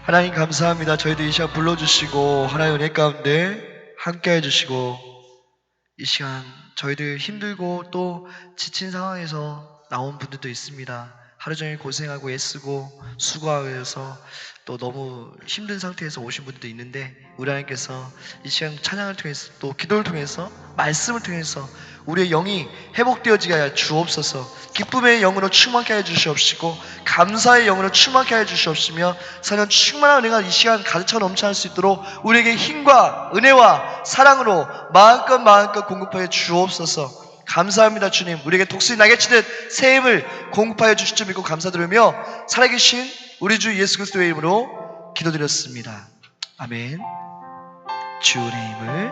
하나님 감사합니다. 저희도 이 시간 불러주시고 하나님 은혜 가운데 함께 해주시고, 이 시간 저희들 힘들고 또 지친 상황에서 나온 분들도 있습니다. 하루 종일 고생하고 애쓰고 수고하고 해서 또 너무 힘든 상태에서 오신 분들도 있는데, 우리 하나님께서 이 시간 찬양을 통해서 또 기도를 통해서 말씀을 통해서 우리의 영이 회복되어지게 하여 주옵소서. 기쁨의 영으로 충만케 하여 주시옵시고 감사의 영으로 충만케 하여 주시옵시며, 사는 충만한 은혜가 이 시간 가득 넘쳐날 수 있도록 우리에게 힘과 은혜와 사랑으로 마음껏 공급하여 주옵소서. 감사합니다. 주님, 우리에게 독수리 날개치듯 새 힘을 공급하여 주실 줄 믿고 감사드리며 살아계신 우리 주 예수 그리스도의 이름으로 기도드렸습니다. 아멘. 주의 힘을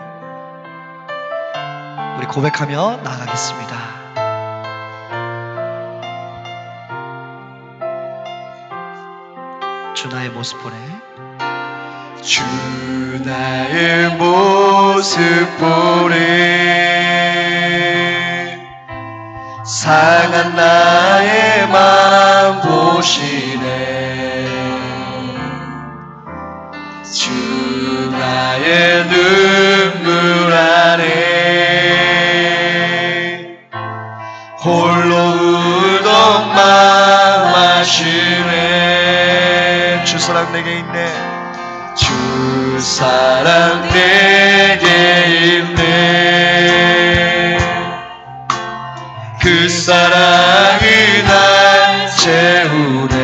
우리 고백하며 나아가겠습니다. 주 나의 모습 보내. 주 나의 모습 보내. 상한 나의 맘 보시네. 주 나의 눈물 안에 홀로 울던 맘 아시네. 주 사랑 내게 있네. 주 사랑 내게 있네. 그 사랑이 날 채우네.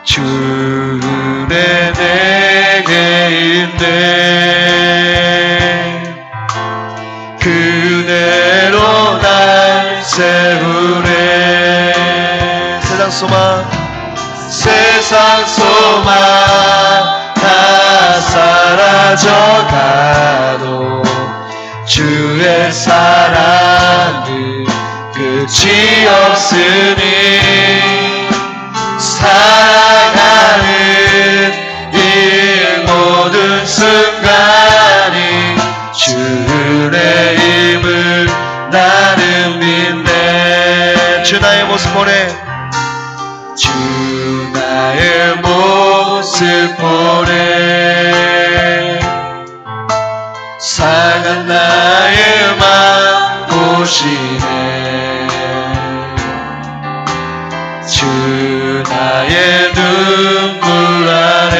주 은혜 내게 있네. 그 은혜로 날 세우네. 세상 소망 다 사라져가도 주의 사랑은 끝이 없으니, 살아가는 이 모든 순간이 주의 힘을 나는 믿네. 주 나의 모습 보내. 주 나의 모습 보내. 상한 나의 맘 보시네. 주 나의 눈물 안에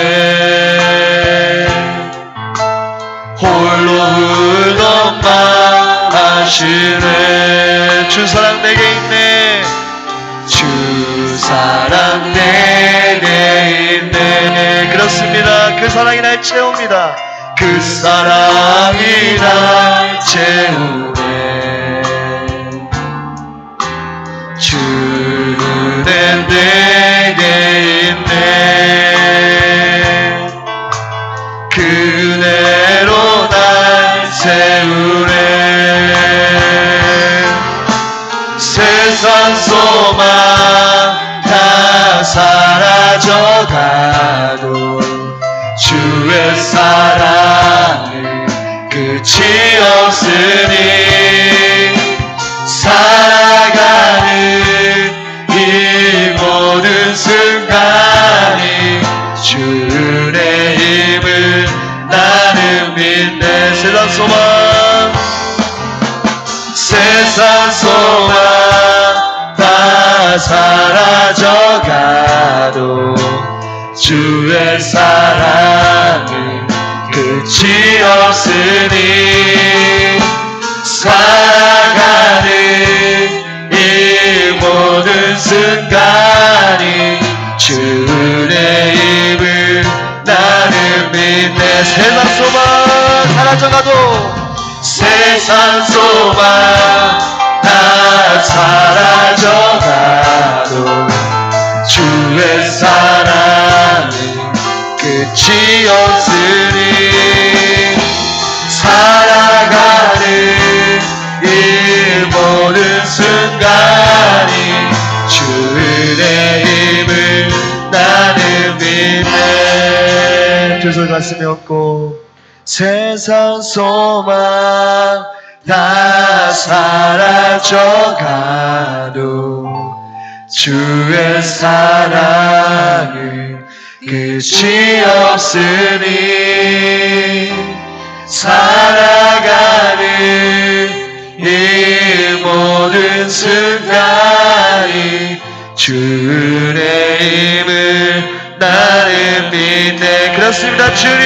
홀로 울던 맘 아시네. 주 사랑 내게 있네. 주 사랑 내게 있네. 그렇습니다. 그 사랑이 날 채웁니다. 그 사랑이 날 채우네. 주 은혜 내게 있네. 그 은혜로 날 세우네. 세상 소망 다 사라져가도 주의 사랑은 끝이 없으니, 살아가는 이 모든 순간이 주의 힘을 나는 믿네. 세상 소망 다 사라져가도 주의 사랑은 끝이 없으니, 살아가는 이 모든 순간이 주의 힘을 나는 믿네. 세상 소망 사라져가도, 세상 소망 다 사라져가도 주의 사랑은 끝이 없으니, 살아가는 이 모든 순간이 주의 힘을 나는 믿네. 주소를 갔으면없고 세상 소망 다 사라져가도 주의 사랑은 끝이 없으니 살아가는 이 모든 순간이 주의 힘을 나는 믿네. 그렇습니다. 주님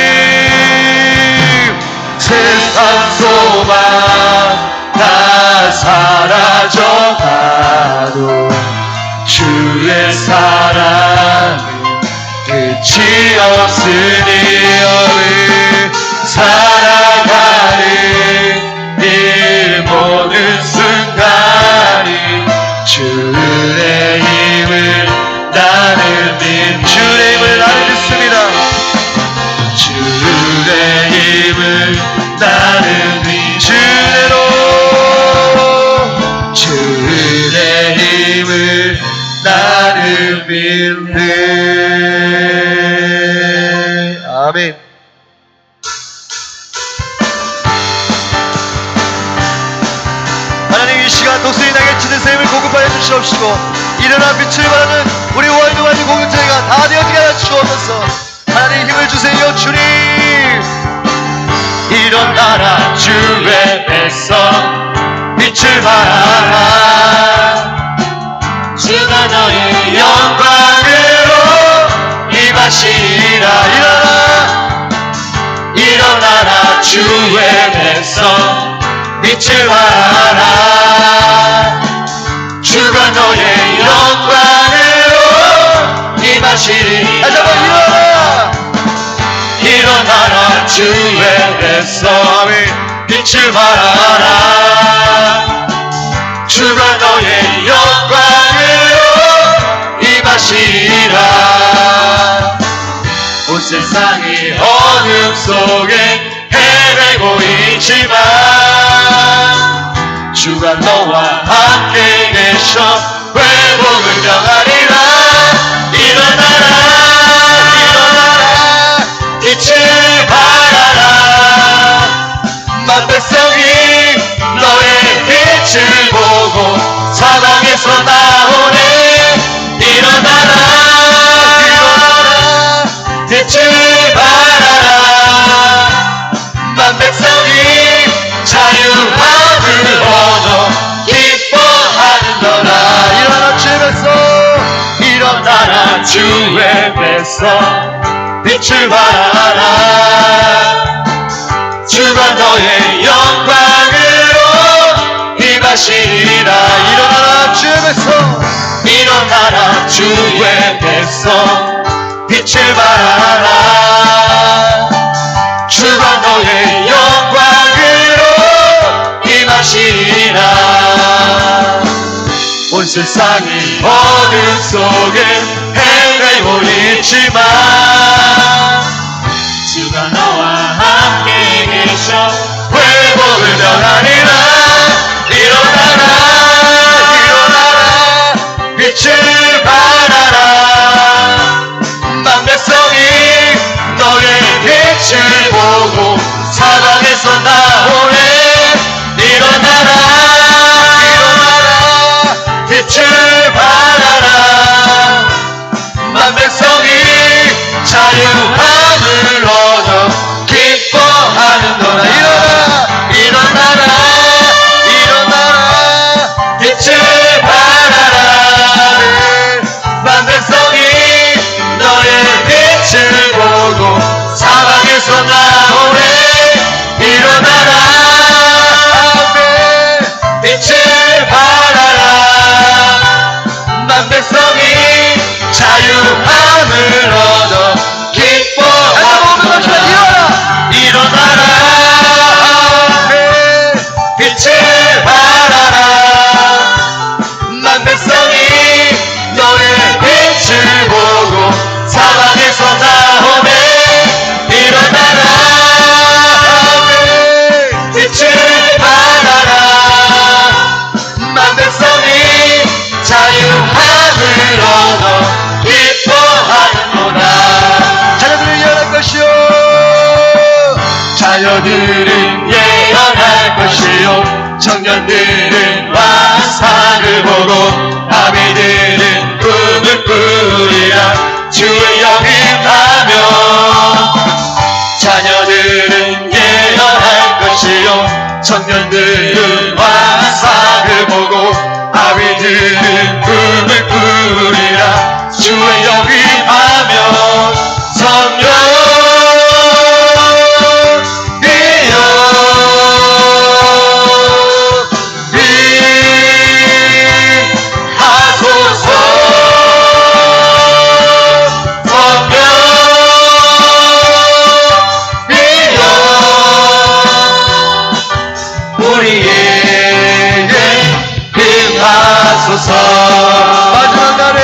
세상 소망 다 사라져가도 주의 사랑은 끝이 없으니 살아가는 이 모든 순간이 주의 힘을 나는 주의 힘을 나는 믿습니다. 주의 힘을 나는 주대로 주의 힘을 나는 믿네. 아멘. 하나님 이 시간 독수리 나게 치는 샘을 공급하여 주시옵시고 일어나 빛을 발하는 우리 월드와드 공동체가 다 되어지게 하여 주옵소서. 하나님 힘을 주세요. 주님 일어나라 주의 백성 빛을 발하라. 주가 너의 영광으로 임하시리라. 일어나라 주의 백성 빛을 발하라. 주가 너의 영광으로 임하시리라. 다시 한번 일어나라 주의 백성 빛을 발하라. 주가 너의 영광으로 임하시리라. 온 세상이 어둠 속에 헤매고 있지만 주가 너와 함께 계셔 회복을 명하리라. 일어나라 빛을 발하라. 만 백성이 너의 빛을 보고 사방에서 나오네. 일어나라 빛을 발하라. 만 백성이 자유함을 얻어 기뻐하는도다. 일어나라 주의 백성 일어나라 주의 백성 빛을 발하라. 주가 너의 영광으로 임하시리라. 일어나라 주의 백성 일어나라 주의 백성 빛을 발하라. 주가 너의 영광으로 임하시리라. 온 세상이 어둠 속에 헤매고 있지만 주가 너와 함께 계셔 회복을 명하리라. 일어나라 빛을 발하라. 만 백성이 너의 빛을 보고 사방에서 나오네. 일어나라 빛을 발하라. 만 백성이 자유함을 얻어 기뻐하는도다. 일어나라 자녀들은 예언할 것이요 청년들은 환상을 보고 아비들은 꿈을 꾸리라 주의 영입하며 자녀들은 예언할 것이요 청년들은 환상을 보고 아비들은 꿈을 꾸리라 주의 영입하며 성령 마지막 날에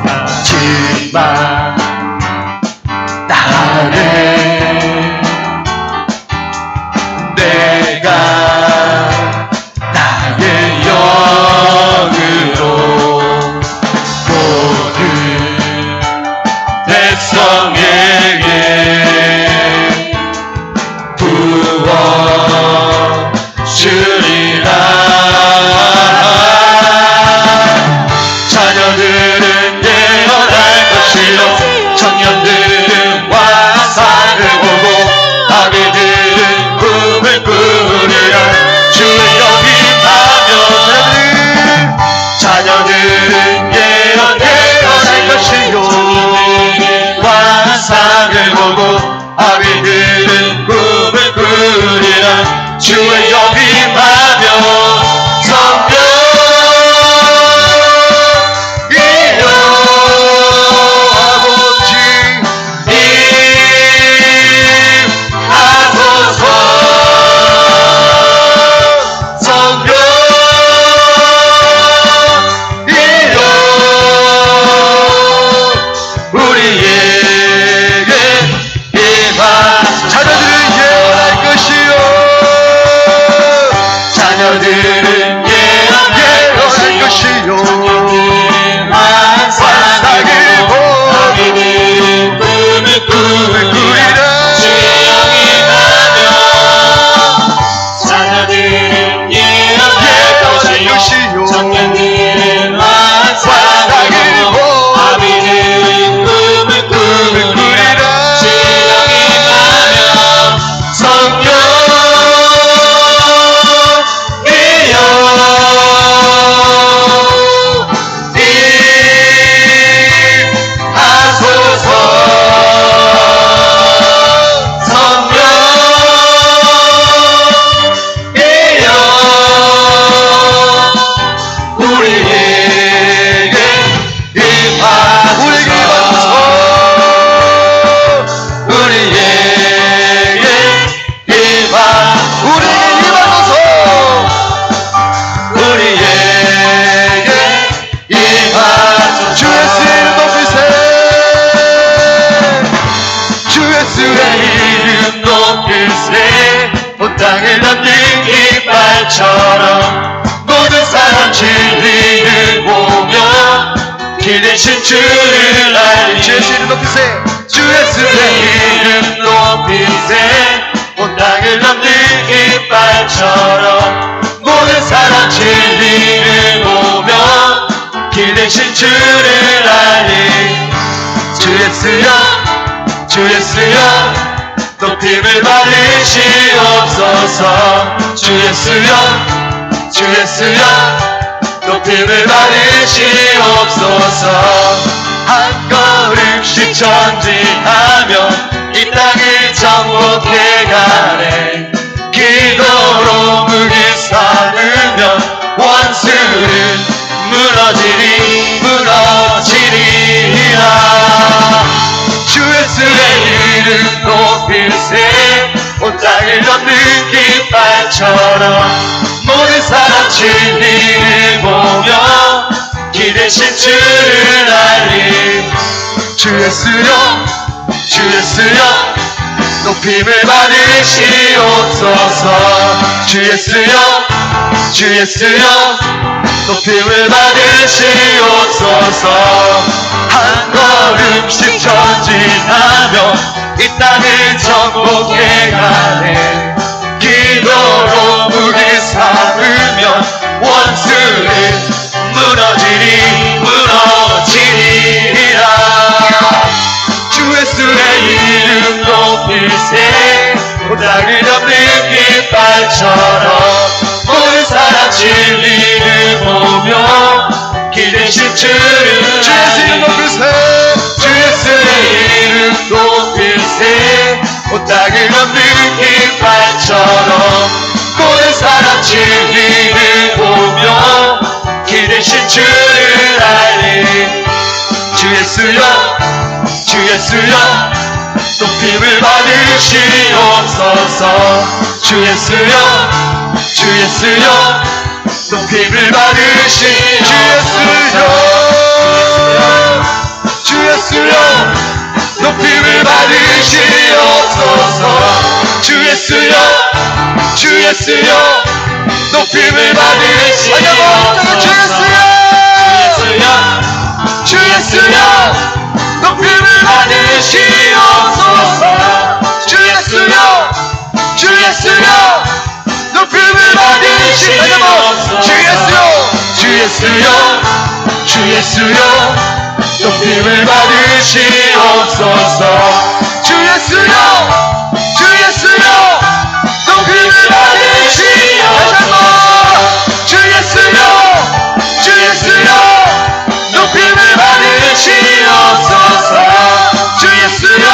마지막 날에 내가 나의 영으로 모든 백성에게 부어 주리라 자녀들은 예언할 것이요 청년들은 환상을 보고 아비들은 꿈을 꾸리라 주의 영입하며 자녀들은 예언할 것이요 환상을 보고 아비들은 꿈을 꾸리라 주의 영입하며 자녀들은 예언할 것이요 환상을 보고 아비들은 꿈을 꾸리라 주의 영입하며 자녀들은 예언할 것이요 청년들은 환상을 보고 아비들은 꿈을 꾸리라 주의 영입하며 성령 땅을 넘는 이빨처럼 모든 사람 진리를 보며 길 대신 주를 알리 주 예수 이름 높이세 주 예수의 이름 높이세 온 땅을 넘는 이빨처럼 모든 사람 진리를 보며 길 대신 주를 알리 주 예수여 주 예수여 높임을 받으시옵소서 주 예수여 주 예수여 높임을 받으시옵소서 한 걸음씩 전진하며 이 땅을 정복해 가네 기도로 무기 삼으며 원수는 무너지리라 주 예수의 이름 높일세 온 땅을 넘는 깃발처럼 모든 사람 진리를 보며 기대신 주를 알리 주 예수여 주 예수여 높임을 받으시옵소서 주 예수여 주 예수여 높임을 받으시옵소서 한 걸음씩 전진하며 이 땅을 정복해가네. 기도로 무기 삼으면 원수는 무너지리라. 주 예수의 이름 높일세. 땅을 덮는 깃발처럼 모든 사람 진리를 보며 기대신 주를 주 예수 이름 높일세. 주 예수의 이름 높일세. 땅을 덮는 깃발처럼 모든 사람 진리를 보며 기대신 주를 알리. 주 예수여 주 예수여 높임을 받으시옵소서. 주 예수여 주 예수여 높임을 받으시옵소서. 주 예수여 높임을 받으시옵소서. 주 예수여 주 예수여 높임을 받으시옵소서. 주 예수여 주 예수여 높임을 받으시옵소서. 주 예수여 주 예수여 높임을 받으시옵소서. 주 예수여 주 예수여 주 예수여 높임을 받으시옵소서. 주 예수여 주 예수여 높임을 받으시옵소서. 주 예수여 주 예수여 높임을 받으시옵소서. 주 예수여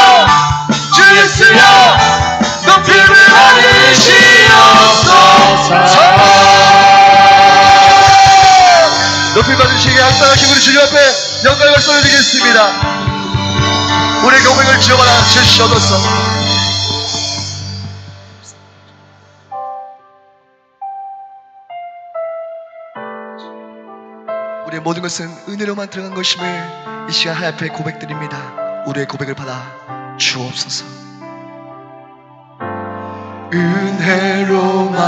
주 예수여 높임을 받으시옵소서. 높임 받으시게 항상하신 우리 주님 앞에 영광을 돌려드리겠습니다. 우리의 고백을 지어봐라 주시옵소서. 우리의 모든 것은 은혜로만 들어간 것임을 이 시간 하나님 앞에 고백드립니다. 우리의 고백을 받아 주옵소서. 은혜로만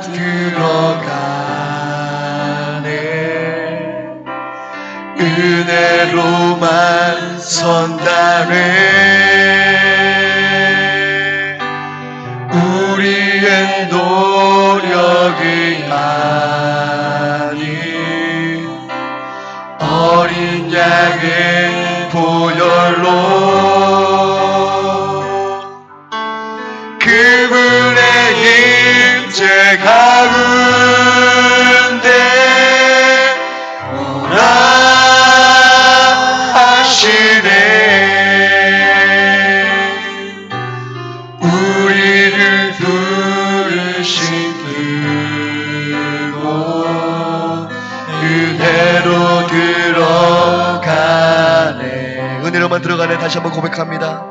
들어가네. 은혜로만 선다네. 우리의 노력이 아닌 어린 양의 보혈로 그분의 임재 가운데 오라 하시네. 우리를 부르신 그곳 은혜로 들어가네. 은혜로만 들어가네. 다시 한번 고백합니다.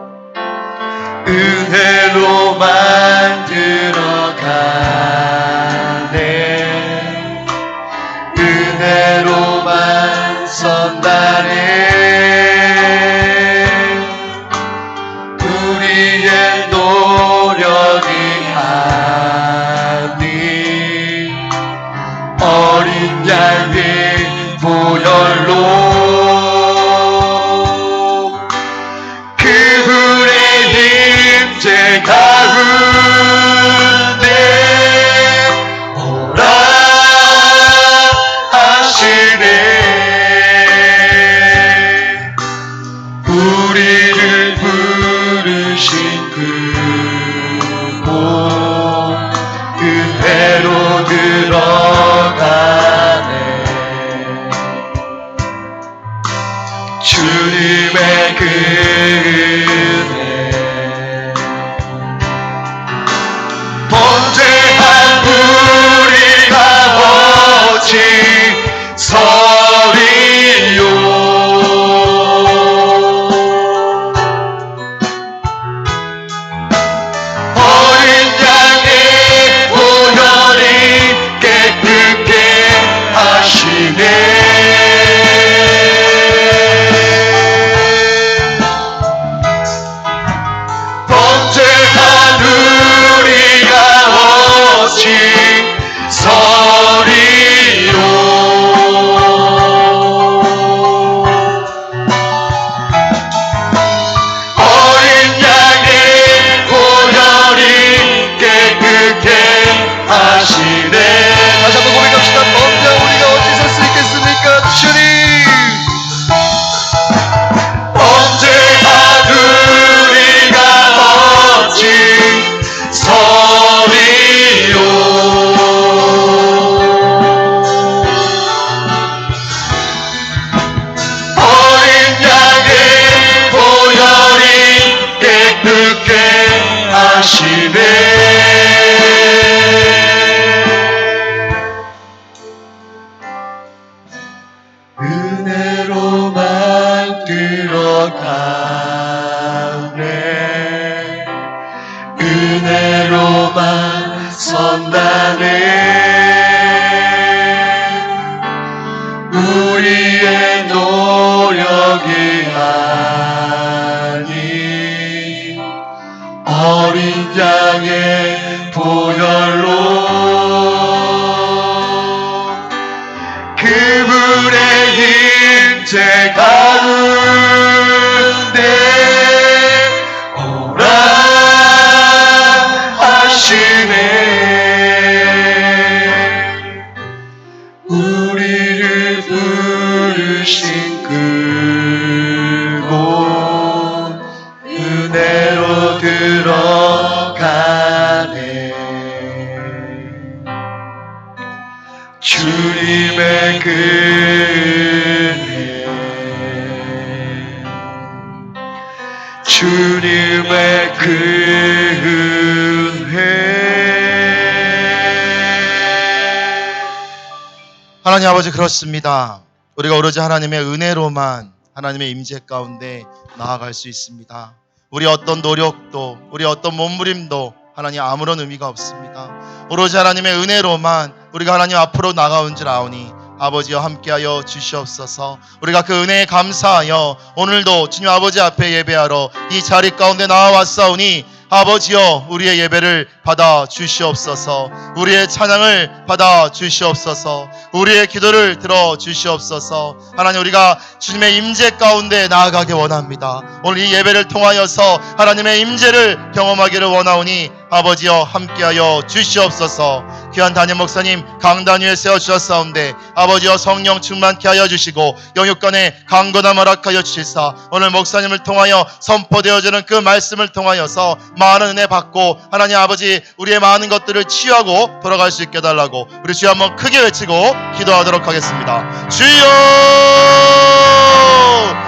은혜로만 들어가네. 은혜로만 선다네. 우리의 노력이 아닌 어린 양의 보혈로 제 가운데 오라 하시네. 우리를 부르신 그곳 은혜로 들어가네. 주님의 그 은혜 범죄한 우리가 오직 서리요. 은혜로만 들어가네 은혜로만 선다네 우리의 노력이 아닌 어린 양의 보혈로 그분의 임재 가운데 오라 하시네 우리를 부르신 그곳 은혜로 들어가네 주님의 그 은혜 주님의 그 은혜 하나님 아버지 그렇습니다. 우리가 오로지 하나님의 은혜로만 하나님의 임재 가운데 나아갈 수 있습니다. 우리 어떤 노력도 우리 어떤 몸부림도 하나님 아무런 의미가 없습니다. 오로지 하나님의 은혜로만 우리가 하나님 앞으로 나가온 줄 아오니 아버지여 함께하여 주시옵소서. 우리가 그 은혜에 감사하여 오늘도 주님 아버지 앞에 예배하러 이 자리 가운데 나와왔사오니 아버지여 우리의 예배를 받아 주시옵소서. 우리의 찬양을 받아 주시옵소서. 우리의 기도를 들어 주시옵소서. 하나님 우리가 주님의 임재 가운데 나아가기 원합니다. 오늘 이 예배를 통하여서 하나님의 임재를 경험하기를 원하오니 아버지여 함께하여 주시옵소서. 귀한 담임 목사님 강단 위에 세워주셨사온데 아버지여 성령 충만케 하여 주시고 영육간에 강건함 허락하여 주시사 오늘 목사님을 통하여 선포되어지는 그 말씀을 통하여서 많은 은혜 받고 하나님 아버지 우리의 많은 것들을 치유하고 돌아갈 수 있게 해달라고 우리 주여 한번 크게 외치고 기도하도록 하겠습니다. 주여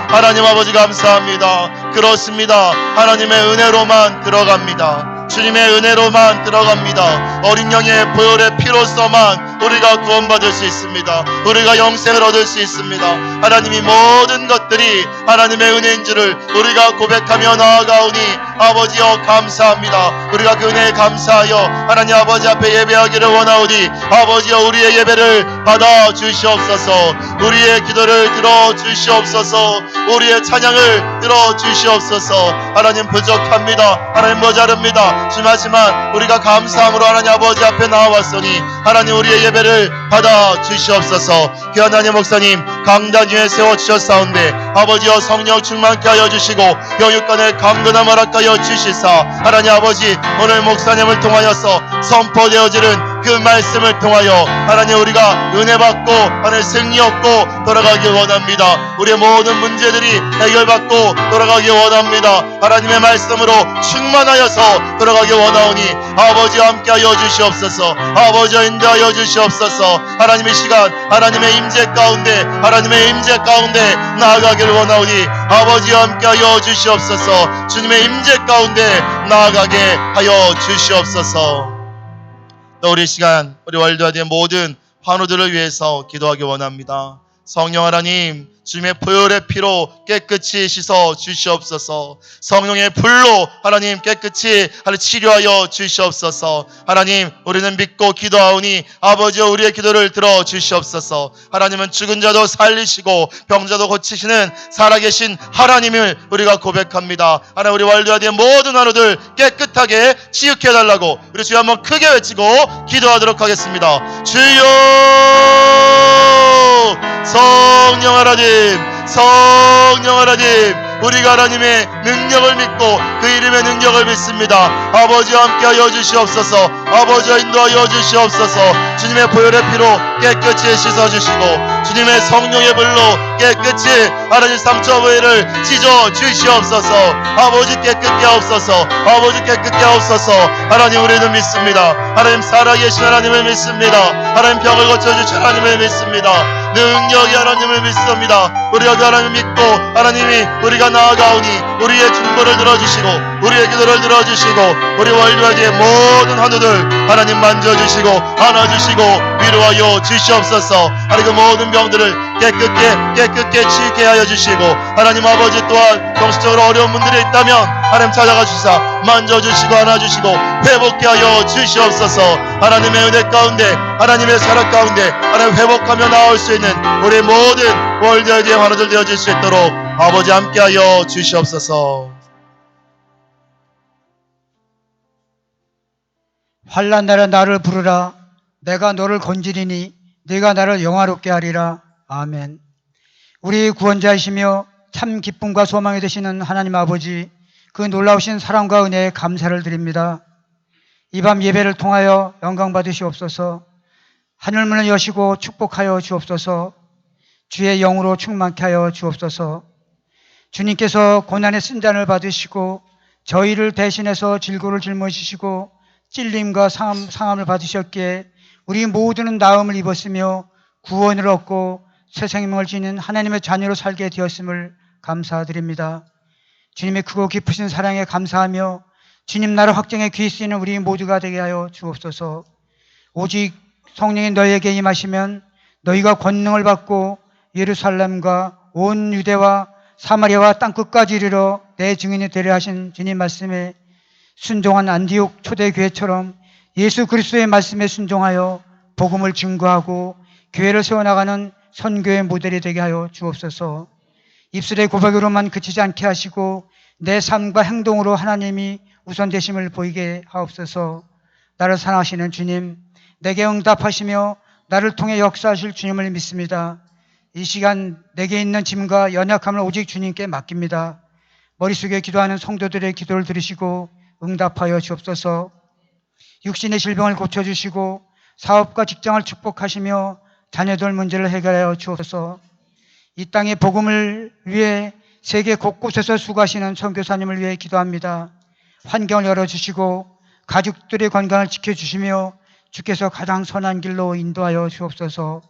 하나님 아버지 감사합니다. 그렇습니다. 하나님의 은혜로만 들어갑니다. 주님의 은혜로만 들어갑니다. 어린 양의 보혈의 피로서만 우리가 구원받을 수 있습니다. 우리가 영생을 얻을 수 있습니다. 하나님이 모든 것들이 하나님의 은혜인 줄을 우리가 고백하며 나아가오니 아버지여 감사합니다. 우리가 그 은혜에 감사하여 하나님 아버지 앞에 예배하기를 원하오니 아버지여 우리의 예배를 받아 주시옵소서. 우리의 기도를 들어 주시옵소서. 우리의 찬양을 들어 주시옵소서. 하나님 부족합니다. 하나님 모자릅니다. 하지만 우리가 감사함으로 하나님 아버지 앞에 나와왔으니 하나님 우리의 예배를 받아 주시옵소서. 귀한 하나님 목사님 강단 위에 세워주셨사온데 아버지여 성령 충만케 하여 주시고 영육간에 강건함 허락하여 주시사 하나님 아버지 오늘 목사님을 통하여서 선포되어지는 그 말씀을 통하여 하나님 우리가 은혜 받고 하나님 승리 얻고 돌아가기 원합니다. 우리의 모든 문제들이 해결받고 돌아가기 원합니다. 하나님의 말씀으로 충만하여서 돌아가기 원하오니 아버지와 함께하여 주시옵소서. 아버지와 인도하여 주시옵소서. 하나님의 시간 하나님의 임재 가운데 하나님의 임재 가운데 나아가기를 원하오니 아버지와 함께하여 주시옵소서. 주님의 임재 가운데 나아가게 하여 주시옵소서. 또 우리 시간 우리 월드와드의 모든 환우들을 위해서 기도하기 원합니다. 성령 하나님 주님의 보혈의 피로 깨끗이 씻어 주시옵소서. 성령의 불로 하나님 깨끗이 치료하여 주시옵소서. 하나님 우리는 믿고 기도하오니 아버지여 우리의 기도를 들어 주시옵소서. 하나님은 죽은 자도 살리시고 병자도 고치시는 살아계신 하나님을 우리가 고백합니다. 하나님 우리 월드와드의 모든 하루들 깨끗하게 치유케 해달라고 우리 주여 한번 크게 외치고 기도하도록 하겠습니다. 주여 성령 하나님 성령 하나님 우리가 하나님의 능력을 믿고 그 이름의 능력을 믿습니다. 아버지와 함께하여 주시옵소서. 아버지와 인도하여 주시옵소서. 주님의 보혈의 피로 깨끗이 씻어주시고 주님의 성령의 불로 깨끗이 하나님 상처부위를 찢어 주시옵소서. 아버지 깨끗게 하옵소서. 아버지 깨끗게 하옵소서. 하나님 우리는 믿습니다. 하나님 살아계신 하나님을 믿습니다. 하나님 병을 고쳐주신 하나님을 믿습니다. 능력이 하나님을 믿습니다. 우리가 그 하나님을 믿고 하나님이 우리가 나아가오니 우리의 중보를 들어주시고 우리의 기도를 들어주시고 우리 월드와이드의 모든 환우들 하나님 만져주시고 안아주시고 위로하여 주시옵소서. 하나님 그 모든 병들을 깨끗게 치유케 하여 주시고 하나님 아버지 또한 정신적으로 어려운 분들이 있다면 하나님 찾아가 주시사 만져주시고 안아주시고 회복케 하여 주시옵소서. 하나님의 은혜 가운데 하나님의 사랑 가운데 하나님 회복하며 나올 수 있는 우리 모든 월드와이드의 환우들 되어질 수 있도록 아버지 함께하여 주시옵소서. 환난 날에 나를 부르라. 내가 너를 건지리니 네가 나를 영화롭게 하리라. 아멘. 우리 구원자이시며 참 기쁨과 소망이 되시는 하나님 아버지, 그 놀라우신 사랑과 은혜에 감사를 드립니다. 이 밤 예배를 통하여 영광 받으시옵소서. 하늘문을 여시고 축복하여 주옵소서. 주의 영으로 충만케 하여 주옵소서. 주님께서 고난의 쓴잔을 받으시고 저희를 대신해서 질고를 짊어지시고 찔림과 상함을 받으셨기에 우리 모두는 나음을 입었으며 구원을 얻고 새 생명을 지닌 하나님의 자녀로 살게 되었음을 감사드립니다. 주님의 크고 깊으신 사랑에 감사하며 주님 나라 확정에 귀 쓰이는 우리 모두가 되게 하여 주옵소서. 오직 성령이 너희에게 임하시면 너희가 권능을 받고 예루살렘과 온 유대와 사마리아와 땅끝까지 이르러 내 증인이 되려 하신 주님 말씀에 순종한 안디옥 초대교회처럼 예수 그리스도의 말씀에 순종하여 복음을 증거하고 교회를 세워나가는 선교의 모델이 되게 하여 주옵소서. 입술의 고백으로만 그치지 않게 하시고 내 삶과 행동으로 하나님이 우선되심을 보이게 하옵소서. 나를 사랑하시는 주님, 내게 응답하시며 나를 통해 역사하실 주님을 믿습니다. 이 시간 내게 있는 짐과 연약함을 오직 주님께 맡깁니다. 머릿속에 기도하는 성도들의 기도를 들으시고 응답하여 주옵소서. 육신의 질병을 고쳐주시고 사업과 직장을 축복하시며 자녀들 문제를 해결하여 주옵소서. 이 땅의 복음을 위해 세계 곳곳에서 수고하시는 선교사님을 위해 기도합니다. 환경을 열어주시고 가족들의 건강을 지켜주시며 주께서 가장 선한 길로 인도하여 주옵소서.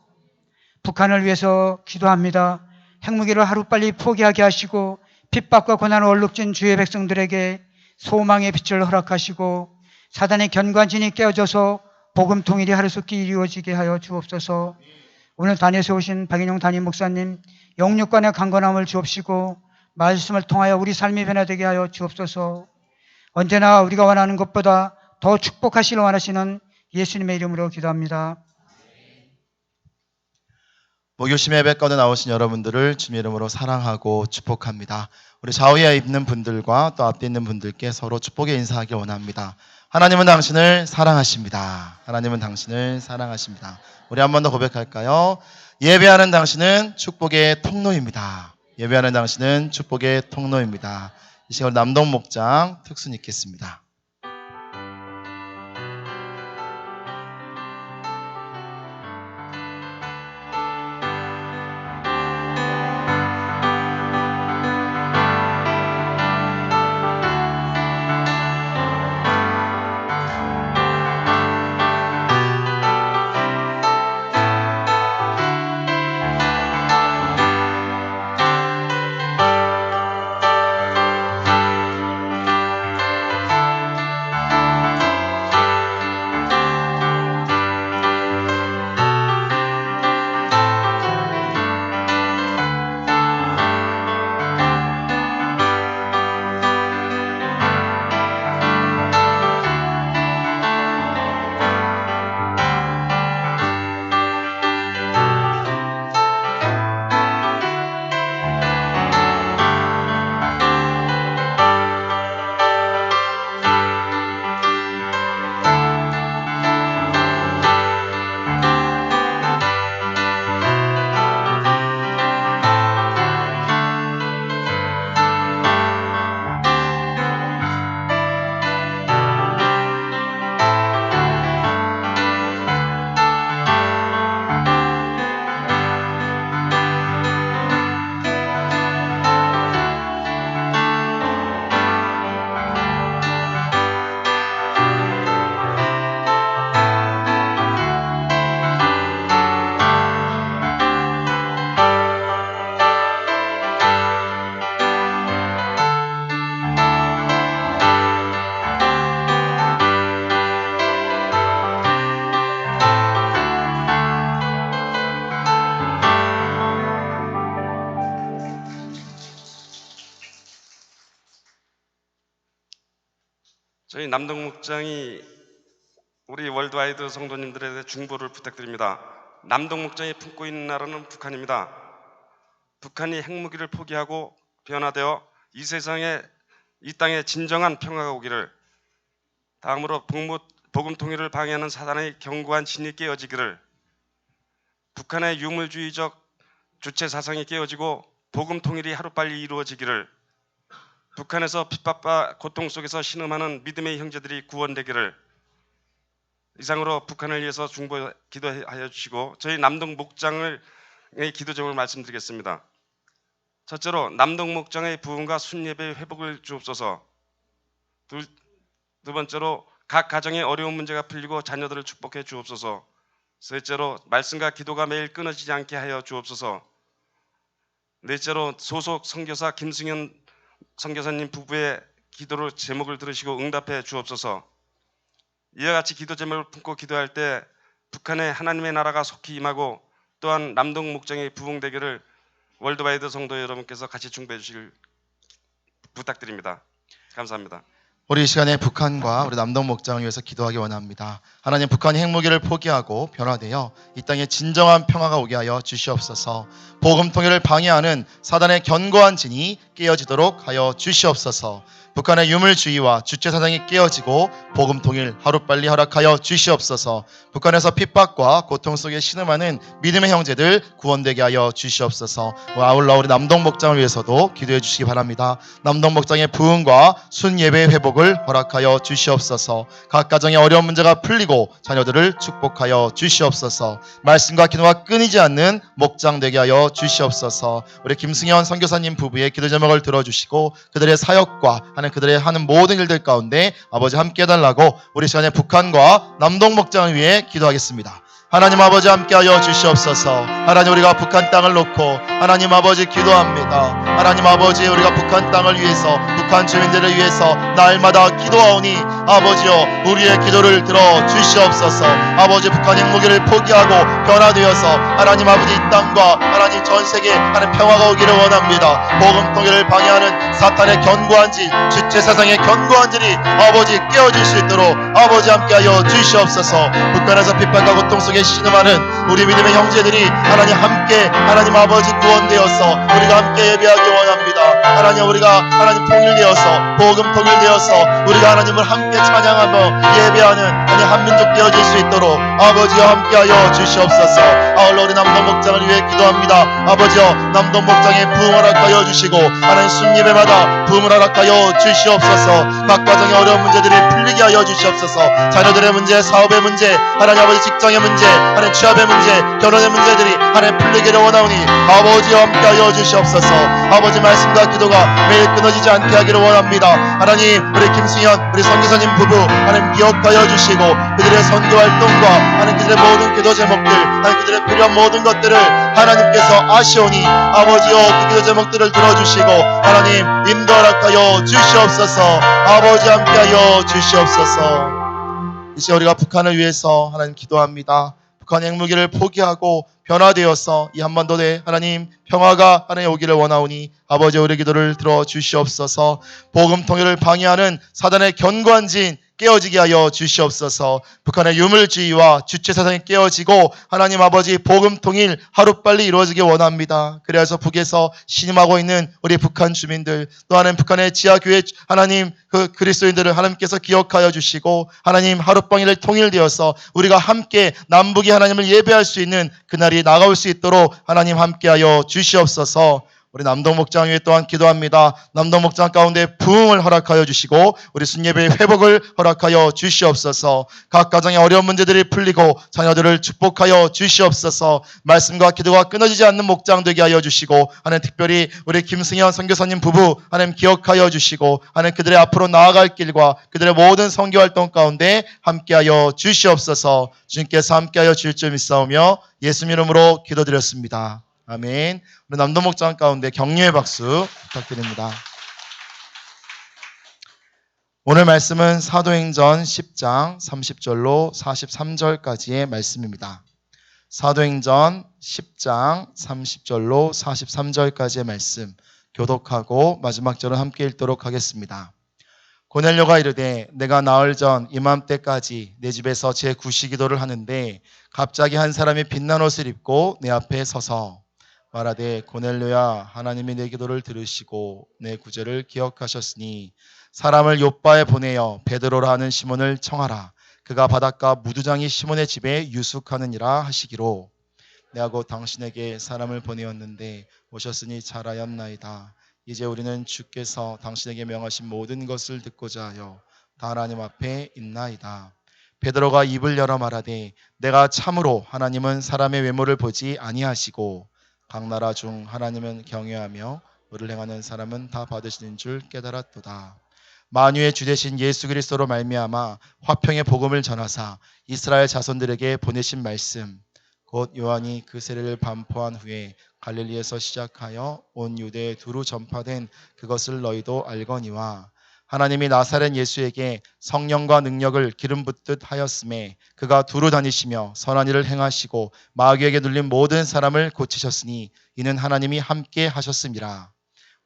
북한을 위해서 기도합니다. 핵무기를 하루빨리 포기하게 하시고 핍박과 고난을 얼룩진 주의 백성들에게 소망의 빛을 허락하시고 사단의 견관진이 깨어져서 복음 통일이 하루속히 이루어지게 하여 주옵소서. 오늘 단에서 오신 박인용 담임 목사님 영육간의 강건함을 주옵시고 말씀을 통하여 우리 삶이 변화되게 하여 주옵소서. 언제나 우리가 원하는 것보다 더 축복하시길 원하시는 예수님의 이름으로 기도합니다. 목요심 예배 가운데 나오신 여러분들을 주님의 이름으로 사랑하고 축복합니다. 우리 좌우에 있는 분들과 또 앞에 있는 분들께 서로 축복의 인사하길 원합니다. 하나님은 당신을 사랑하십니다. 하나님은 당신을 사랑하십니다. 우리 한 번 더 고백할까요? 예배하는 당신은 축복의 통로입니다. 예배하는 당신은 축복의 통로입니다. 이 시간 남동 목장 특순 있겠습니다. 저희 남동 목장이 우리 월드와이드 성도님들의 중보를 부탁드립니다. 남동 목장이 품고 있는 나라는 북한입니다. 북한이 핵무기를 포기하고 변화되어 이 세상에 이 땅에 진정한 평화가 오기를, 다음으로 복음 통일을 방해하는 사단의 견고한 진이 깨어지기를, 북한의 유물주의적 주체 사상이 깨어지고 복음 통일이 하루빨리 이루어지기를, 북한에서 핍박과 고통 속에서 신음하는 믿음의 형제들이 구원되기를, 이상으로 북한을 위해서 중보 기도하여 주시고 저희 남동 목장의 기도 제목을 말씀드리겠습니다. 첫째로 남동 목장의 부흥과 순예배의 회복을 주옵소서. 두 번째로 각 가정의 어려운 문제가 풀리고 자녀들을 축복해 주옵소서. 셋째로 말씀과 기도가 매일 끊어지지 않게 하여 주옵소서. 넷째로 소속 선교사 김승현 선교사님 부부의 기도로 제목을 들으시고 응답해 주옵소서. 이와 같이 기도 제목을 품고 기도할 때 북한의 하나님의 나라가 속히 임하고 또한 남동 목장의 부흥되기를 월드와이드 성도 여러분께서 같이 중보해 주시길 부탁드립니다. 감사합니다. 우리 이 시간에 북한과 우리 남동 목장을 위해서 기도하기 원합니다. 하나님, 북한이 핵무기를 포기하고 변화되어 이 땅에 진정한 평화가 오게 하여 주시옵소서. 복음 통일을 방해하는 사단의 견고한 진이 깨어지도록 하여 주시옵소서. 북한의 유물주의와 주체사상이 깨어지고 복음 통일 하루빨리 허락하여 주시옵소서. 북한에서 핍박과 고통 속에 신음하는 믿음의 형제들 구원되게 하여 주시옵소서. 아울러 우리 남동 목장을 위해서도 기도해 주시기 바랍니다. 남동 목장의 부흥과 순예배의 회복을 허락하여 주시옵소서. 각 가정의 어려운 문제가 풀리고 자녀들을 축복하여 주시옵소서. 말씀과 기도가 끊이지 않는 목장 되게 하여 주시옵소서. 우리 김승현 선교사님 부부의 기도 제목을 들어주시고 그들의 사역과 하는 그들의 하는 모든 일들 가운데 아버지 함께 해달라고 우리 시간에 북한과 남동 목장을 위해 기도하겠습니다. 하나님 아버지 함께하여 주시옵소서. 하나님, 우리가 북한 땅을 놓고 하나님 아버지 기도합니다. 하나님 아버지, 우리가 북한 땅을 위해서, 북한 주민들을 위해서 날마다 기도하오니 아버지여, 우리의 기도를 들어 주시옵소서. 아버지, 북한 핵무기를 포기하고 변화되어서 하나님 아버지 이 땅과 하나님 전 세계에 하나님 평화가 오기를 원합니다. 복음 통일을 방해하는 사탄의 견고한 질, 주체 사상의 견고한 질이 아버지 깨어질 수 있도록 아버지 함께하여 주시옵소서. 북한에서 핍박과 고통 속에 신음하는 우리 믿음의 형제들이 하나님 함께 하나님 아버지 구원되어서 우리가 함께 예배하기 원합니다. 하나님, 우리가 하나님 통일되어서 복음 통일되어서 우리가 하나님을 함께 찬양하며 예배하는 하나님 한민족 되어질 수 있도록 아버지와 함께하여 주시옵소서. 아울러 우리 남동 목장을 위해 기도합니다. 아버지여, 남동 목장에 부흥을 허락하여 주시고 하나님 순예배마다 부흥을 허락하여 주시옵소서. 각 가정의 어려운 문제들이 풀리게 하여 주시옵소서. 자녀들의 문제, 사업의 문제, 하나님 아버지 직장의 문제, 하나님 취업의 문제, 결혼의 문제들이 하나님 풀리기를 원하오니 아버지와 함께하여 주시옵소서. 아버지, 말씀과 기도가 매일 끊어지지 않게 하기를 원합니다. 하나님, 우리 김승현 우리 선교사님 부부 하나님 기억하여 주시고 그들의 선교 활동과 하나님 그들의 모든 기도 제목들, 하나님 그들의 필요한 모든 것들을 하나님께서 아시오니 아버지여, 그 기도 제목들을 들어주시고 하나님 인도 허락하여 주시옵소서. 아버지 함께하여 주시옵소서. 이제 우리가 북한을 위해서 하나님 기도합니다. 북한 핵무기를 포기하고 변화되어서 이 한반도에 하나님 평화가 하나님 오기를 원하오니 아버지, 우리 기도를 들어 주시옵소서. 복음 통일을 방해하는 사단의 견고한 진 깨어지게 하여 주시옵소서. 북한의 유물주의와 주체 사상이 깨어지고 하나님 아버지 복음 통일 하루빨리 이루어지기 원합니다. 그래서 북에서 신임하고 있는 우리 북한 주민들, 또 하나님 북한의 지하교회 하나님 그 그리스도인들을 하나님께서 기억하여 주시고 하나님 하루빨리 통일되어서 우리가 함께 남북이 하나님을 예배할 수 있는 그날이 나아올 수 있도록 하나님 함께하여 주시옵소서. 우리 남동 목장 위에 또한 기도합니다. 남동 목장 가운데 부흥을 허락하여 주시고 우리 순예배의 회복을 허락하여 주시옵소서. 각 가정의 어려운 문제들이 풀리고 자녀들을 축복하여 주시옵소서. 말씀과 기도가 끊어지지 않는 목장 되게 하여 주시고 하나님, 특별히 우리 김승현 선교사님 부부 하나님 기억하여 주시고 하나님 그들의 앞으로 나아갈 길과 그들의 모든 선교 활동 가운데 함께하여 주시옵소서. 주님께서 함께하여 주실 줄 믿사오며 예수님 이름으로 기도드렸습니다. 아멘. 우리 남동 목장 가운데 격려의 박수 부탁드립니다. 오늘 말씀은 사도행전 10장 30절로 43절까지의 말씀입니다. 사도행전 10장 30절로 43절까지의 말씀 교독하고 마지막 절은 함께 읽도록 하겠습니다. 고넬료가 이르되 내가 나흘 전 이맘때까지 내 집에서 제 구시기도를 하는데 갑자기 한 사람이 빛난 옷을 입고 내 앞에 서서 말하되 고넬료야, 하나님이 내 기도를 들으시고 내 구제를 기억하셨으니 사람을 요바에 보내어 베드로라 하는 시몬을 청하라. 그가 바닷가 무두장이 시몬의 집에 유숙하느니라 하시기로 내가 곧 당신에게 사람을 보내었는데 오셨으니 잘하였나이다. 이제 우리는 주께서 당신에게 명하신 모든 것을 듣고자 하여 다 하나님 앞에 있나이다. 베드로가 입을 열어 말하되 내가 참으로 하나님은 사람의 외모를 보지 아니하시고 각 나라 중 하나님은 경외하며 의를 행하는 사람은 다 받으시는 줄 깨달았도다. 만유의 주 되신 예수 그리스도로 말미암아 화평의 복음을 전하사 이스라엘 자손들에게 보내신 말씀 곧 요한이 그 세례를 반포한 후에 갈릴리에서 시작하여 온 유대에 두루 전파된 그것을 너희도 알거니와 하나님이 나사렛 예수에게 성령과 능력을 기름 붓듯 하였음에 그가 두루 다니시며 선한 일을 행하시고 마귀에게 눌린 모든 사람을 고치셨으니 이는 하나님이 함께 하셨음이라.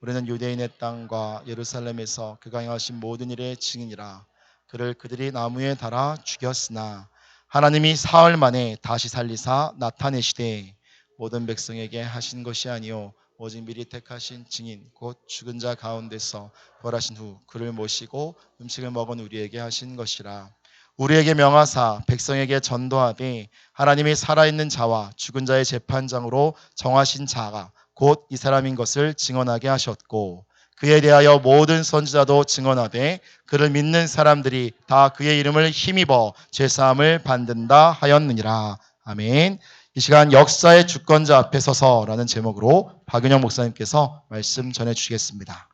우리는 유대인의 땅과 예루살렘에서 그가 행하신 모든 일의 증인이라. 그를 그들이 나무에 달아 죽였으나 하나님이 사흘 만에 다시 살리사 나타내시되 모든 백성에게 하신 것이 아니요 오직 미리 택하신 증인 곧 죽은 자 가운데서 부활하신 후 그를 모시고 음식을 먹은 우리에게 하신 것이라. 우리에게 명하사 백성에게 전도하되 하나님이 살아있는 자와 죽은 자의 재판장으로 정하신 자가 곧 이 사람인 것을 증언하게 하셨고 그에 대하여 모든 선지자도 증언하되 그를 믿는 사람들이 다 그의 이름을 힘입어 죄사함을 받는다 하였느니라. 아멘. 이 시간 역사의 주권자 앞에 서서라는 제목으로 박은영 목사님께서 말씀 전해주시겠습니다.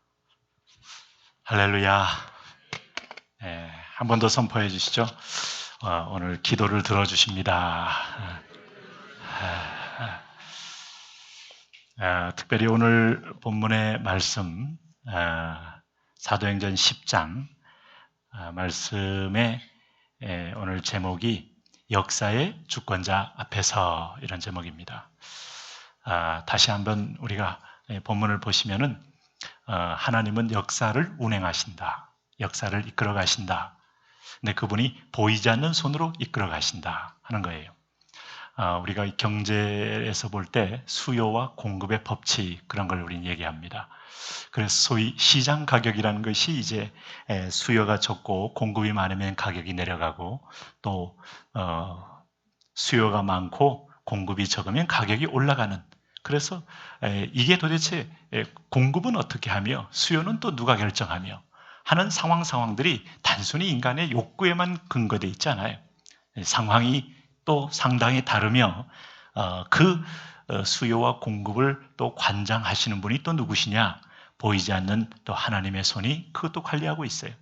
할렐루야. 한 번 더 선포해 주시죠. 오늘 기도를 들어주십니다. 특별히 오늘 본문의 말씀 사도행전 10장 말씀의 오늘 제목이 역사의 주권자 앞에서 이런 제목입니다. 다시 한번 우리가 본문을 보시면은 하나님은 역사를 운행하신다. 역사를 이끌어 가신다. 근데 그분이 보이지 않는 손으로 이끌어 가신다 하는 거예요. 우리가 경제에서 볼 때 수요와 공급의 법칙 그런 걸 우리는 얘기합니다. 그래서 소위 시장 가격이라는 것이 이제 수요가 적고 공급이 많으면 가격이 내려가고 또 수요가 많고 공급이 적으면 가격이 올라가는 그래서 이게 도대체 공급은 어떻게 하며 수요는 또 누가 결정하며 하는 상황들이 단순히 인간의 욕구에만 근거되어 있지 않아요. 상황이 또 상당히 다르며 그 수요와 공급을 또 관장하시는 분이 또 누구시냐? 보이지 않는 또 하나님의 손이 그것도 관리하고 있어요.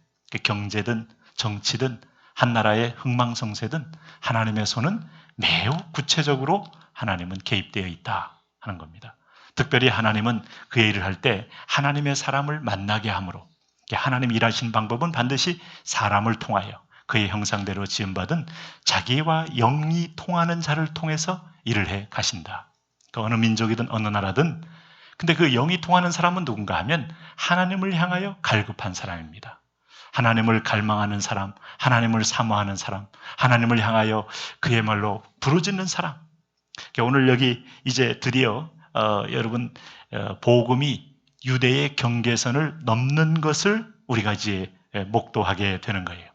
경제든 정치든 한 나라의 흥망성쇠든 하나님의 손은 매우 구체적으로 하나님은 개입되어 있다 하는 겁니다. 특별히 하나님은 그의 일을 할 때 하나님의 사람을 만나게 함으로 하나님 일하시는 방법은 반드시 사람을 통하여 그의 형상대로 지음받은 자기와 영이 통하는 자를 통해서 일을 해 가신다. 그 어느 민족이든 어느 나라든 근데 그 영이 통하는 사람은 누군가 하면 하나님을 향하여 갈급한 사람입니다. 하나님을 갈망하는 사람, 하나님을 사모하는 사람, 하나님을 향하여 그야말로 부르짖는 사람. 오늘 여기 이제 드디어 여러분 복음이 유대의 경계선을 넘는 것을 우리가 이제 목도하게 되는 거예요.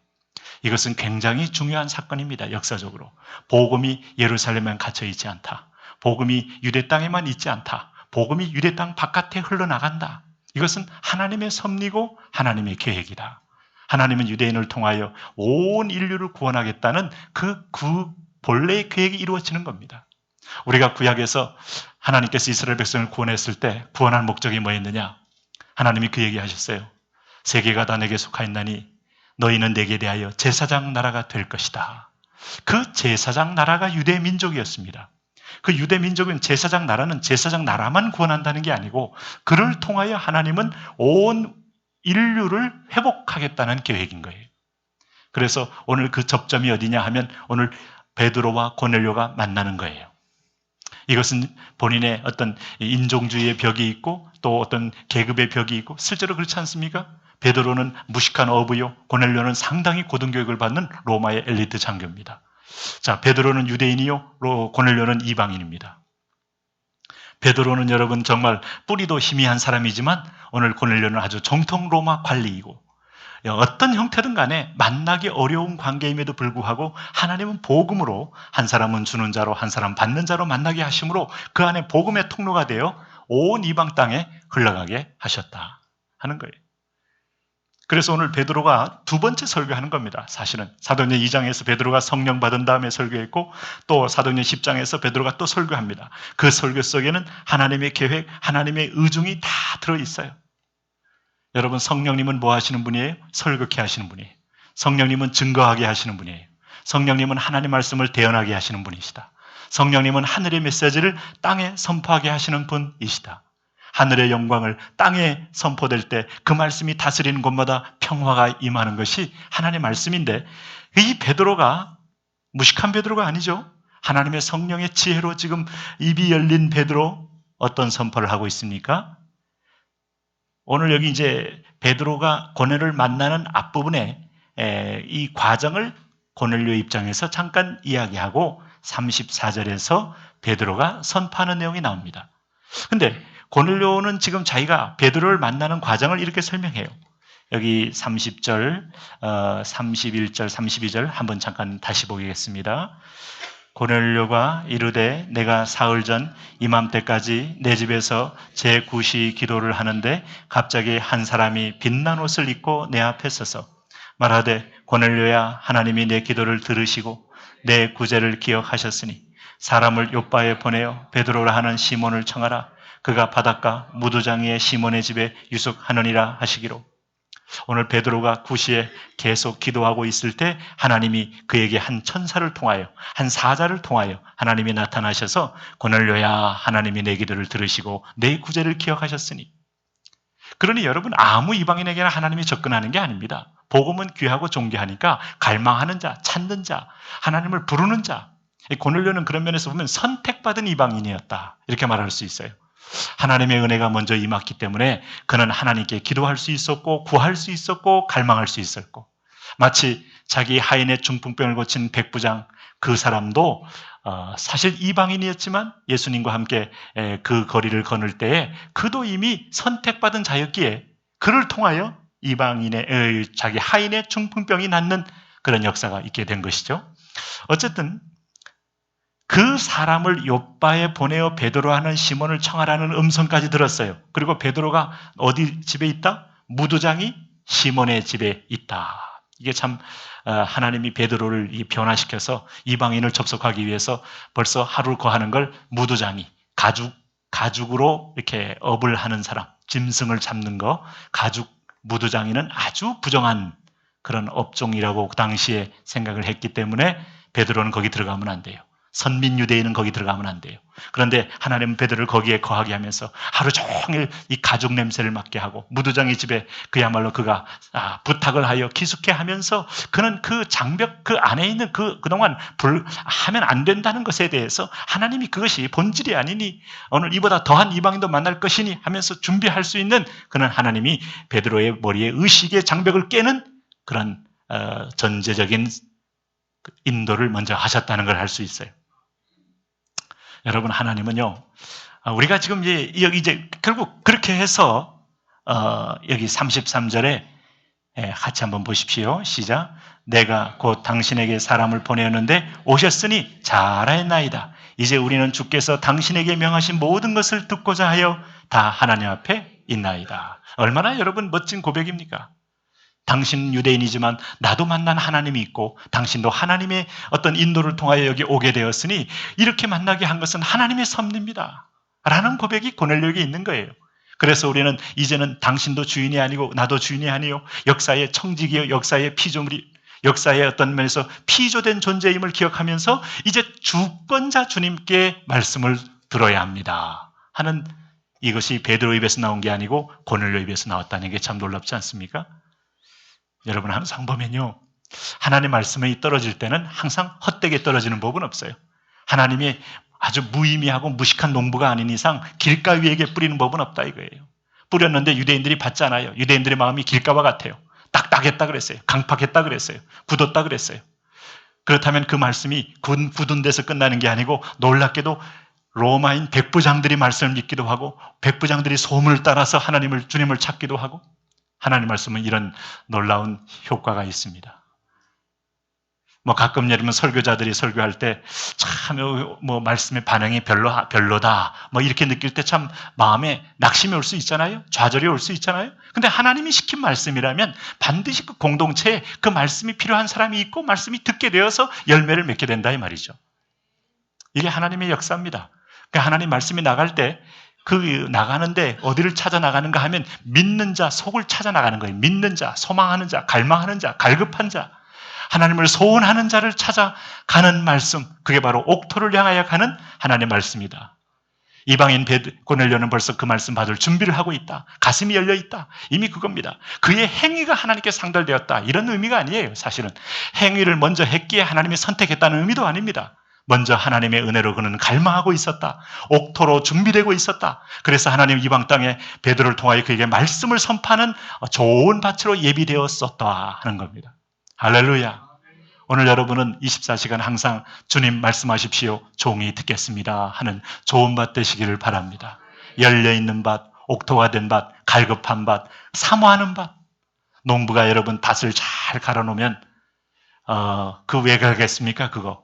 이것은 굉장히 중요한 사건입니다. 역사적으로. 복음이 예루살렘에만 갇혀 있지 않다. 복음이 유대 땅에만 있지 않다. 복음이 유대 땅 바깥에 흘러나간다. 이것은 하나님의 섭리고 하나님의 계획이다. 하나님은 유대인을 통하여 온 인류를 구원하겠다는 그 본래의 계획이 이루어지는 겁니다. 우리가 구약에서 하나님께서 이스라엘 백성을 구원했을 때 구원할 목적이 뭐였느냐? 하나님이 그 얘기하셨어요. 세계가 다 내게 속하였나니 너희는 내게 대하여 제사장 나라가 될 것이다. 그 제사장 나라가 유대 민족이었습니다. 그 유대 민족은 제사장 나라는 제사장 나라만 구원한다는 게 아니고 그를 통하여 하나님은 온 인류를 회복하겠다는 계획인 거예요. 그래서 오늘 그 접점이 어디냐 하면 오늘 베드로와 고넬료가 만나는 거예요. 이것은 본인의 어떤 인종주의의 벽이 있고 또 어떤 계급의 벽이 있고 실제로 그렇지 않습니까? 베드로는 무식한 어부요, 고넬료는 상당히 고등교육을 받는 로마의 엘리트 장교입니다. 자, 베드로는 유대인이요, 고넬료는 이방인입니다. 베드로는 여러분 정말 뿌리도 희미한 사람이지만 오늘 고넬료는 아주 정통 로마 관리이고 어떤 형태든 간에 만나기 어려운 관계임에도 불구하고 하나님은 복음으로 한 사람은 주는 자로 한 사람 받는 자로 만나게 하심으로 그 안에 복음의 통로가 되어 온 이방 땅에 흘러가게 하셨다 하는 거예요. 그래서 오늘 베드로가 두 번째 설교하는 겁니다. 사실은 사도행전 2장에서 베드로가 성령 받은 다음에 설교했고 또 사도행전 10장에서 베드로가 또 설교합니다. 그 설교 속에는 하나님의 계획, 하나님의 의중이 다 들어있어요. 여러분, 성령님은 뭐 하시는 분이에요? 설교케 하시는 분이에요. 성령님은 증거하게 하시는 분이에요. 성령님은 하나님 말씀을 대언하게 하시는 분이시다. 성령님은 하늘의 메시지를 땅에 선포하게 하시는 분이시다. 하늘의 영광을 땅에 선포될 때 그 말씀이 다스리는 곳마다 평화가 임하는 것이 하나님의 말씀인데, 이 베드로가 무식한 베드로가 아니죠. 하나님의 성령의 지혜로 지금 입이 열린 베드로 어떤 선포를 하고 있습니까? 오늘 여기 이제 베드로가 고넬료를 만나는 앞부분에 이 과정을 고넬료 입장에서 잠깐 이야기하고 34절에서 베드로가 선포하는 내용이 나옵니다. 근데 고넬료는 지금 자기가 베드로를 만나는 과정을 이렇게 설명해요. 여기 30절, 31절, 32절 한번 잠깐 다시 보겠습니다. 고넬료가 이르되 내가 사흘 전 이맘때까지 내 집에서 제9시 기도를 하는데 갑자기 한 사람이 빛난 옷을 입고 내 앞에 서서 말하되 고넬료야, 하나님이 내 기도를 들으시고 내 구제를 기억하셨으니 사람을 요바에 보내어 베드로라 하는 시몬을 청하라. 그가 바닷가 무두장이의 시몬의 집에 유숙하느니라 하시기로. 오늘 베드로가 구시에 계속 기도하고 있을 때 하나님이 그에게 한 천사를 통하여, 한 사자를 통하여 하나님이 나타나셔서 고넬료야, 하나님이 내 기도를 들으시고 내 구제를 기억하셨으니. 그러니 여러분, 아무 이방인에게나 하나님이 접근하는 게 아닙니다. 복음은 귀하고 존귀하니까 갈망하는 자, 찾는 자, 하나님을 부르는 자. 고넬료는 그런 면에서 보면 선택받은 이방인이었다, 이렇게 말할 수 있어요. 하나님의 은혜가 먼저 임했기 때문에 그는 하나님께 기도할 수 있었고 구할 수 있었고 갈망할 수 있었고, 마치 자기 하인의 중풍병을 고친 백부장, 그 사람도 사실 이방인이었지만 예수님과 함께 그 거리를 거닐 때에 그도 이미 선택받은 자였기에 그를 통하여 이방인의 자기 하인의 중풍병이 낫는 그런 역사가 있게 된 것이죠. 어쨌든 그 사람을 요바에 보내어 베드로 하는 시몬을 청하라는 음성까지 들었어요. 그리고 베드로가 어디 집에 있다? 무두장이 시몬의 집에 있다. 이게 참 하나님이 베드로를 변화시켜서 이방인을 접속하기 위해서 벌써 하루 거하는 걸 무두장이, 가죽으로 이렇게 업을 하는 사람, 짐승을 잡는 거, 무두장이는 아주 부정한 그런 업종이라고 그 당시에 생각을 했기 때문에 베드로는 거기 들어가면 안 돼요. 선민 유대인은 거기 들어가면 안 돼요. 그런데 하나님은 베드로를 거기에 거하게 하면서 하루 종일 이 가죽 냄새를 맡게 하고, 무두장의 집에 그야말로 그가 부탁을 하여 기숙해 하면서 그는 그 장벽 그 안에 있는 그동안 하면 안 된다는 것에 대해서 하나님이 그것이 본질이 아니니 오늘 이보다 더한 이방인도 만날 것이니 하면서 준비할 수 있는, 그는 하나님이 베드로의 머리에 의식의 장벽을 깨는 그런 전제적인 인도를 먼저 하셨다는 걸 알 수 있어요. 여러분, 하나님은요, 우리가 지금 여기 이제 결국 그렇게 해서 여기 33절에 같이 한번 보십시오. 시작. 내가 곧 당신에게 사람을 보내었는데 오셨으니 잘하였나이다. 이제 우리는 주께서 당신에게 명하신 모든 것을 듣고자 하여 다 하나님 앞에 있나이다. 얼마나 여러분 멋진 고백입니까? 당신은 유대인이지만 나도 만난 하나님이 있고 당신도 하나님의 어떤 인도를 통하여 여기 오게 되었으니 이렇게 만나게 한 것은 하나님의 섭리입니다 라는 고백이 고넬료에게 있는 거예요. 그래서 우리는 이제는 당신도 주인이 아니고 나도 주인이 아니요, 역사의 청지기요, 역사의 피조물이, 역사의 어떤 면에서 피조된 존재임을 기억하면서 이제 주권자 주님께 말씀을 들어야 합니다 하는, 이것이 베드로 입에서 나온 게 아니고 고넬료 입에서 나왔다는 게 참 놀랍지 않습니까? 여러분, 항상 보면요, 하나님의 말씀이 떨어질 때는 항상 헛되게 떨어지는 법은 없어요. 하나님이 아주 무의미하고 무식한 농부가 아닌 이상 길가위에게 뿌리는 법은 없다 이거예요. 뿌렸는데 유대인들이 받잖아요. 유대인들의 마음이 길가와 같아요. 딱딱했다 그랬어요. 강팍했다 그랬어요. 굳었다 그랬어요. 그렇다면 그 말씀이 굳은 데서 끝나는 게 아니고 놀랍게도 로마인 백부장들이 말씀을 믿기도 하고 백부장들이 소문을 따라서 하나님을 주님을 찾기도 하고 하나님 말씀은 이런 놀라운 효과가 있습니다. 뭐 가끔 여러분 설교자들이 설교할 때 참 뭐 말씀의 반응이 별로다 뭐 이렇게 느낄 때 참 마음에 낙심이 올 수 있잖아요. 좌절이 올 수 있잖아요. 근데 하나님이 시킨 말씀이라면 반드시 그 공동체에 그 말씀이 필요한 사람이 있고 말씀이 듣게 되어서 열매를 맺게 된다 이 말이죠. 이게 하나님의 역사입니다. 그러니까 하나님 말씀이 나갈 때 그 나가는데 어디를 찾아 나가는가 하면 믿는 자 속을 찾아 나가는 거예요. 믿는 자, 소망하는 자, 갈망하는 자, 갈급한 자, 하나님을 소원하는 자를 찾아가는 말씀, 그게 바로 옥토를 향하여 가는 하나님의 말씀이다. 이방인 고넬료는 벌써 그 말씀 받을 준비를 하고 있다. 가슴이 열려 있다. 이미 그겁니다. 그의 행위가 하나님께 상달되었다. 이런 의미가 아니에요. 사실은 행위를 먼저 했기에 하나님이 선택했다는 의미도 아닙니다. 먼저 하나님의 은혜로 그는 갈망하고 있었다. 옥토로 준비되고 있었다. 그래서 하나님 이방 땅에 베드로를 통하여 그에게 말씀을 선포하는 좋은 밭으로 예비되었었다 하는 겁니다. 할렐루야. 오늘 여러분은 24시간 항상 주님 말씀하십시오. 종이 듣겠습니다 하는 좋은 밭 되시기를 바랍니다. 열려있는 밭, 옥토가 된 밭, 갈급한 밭, 사모하는 밭. 농부가 여러분 밭을 잘 갈아놓으면 그 왜 가겠습니까? 그거.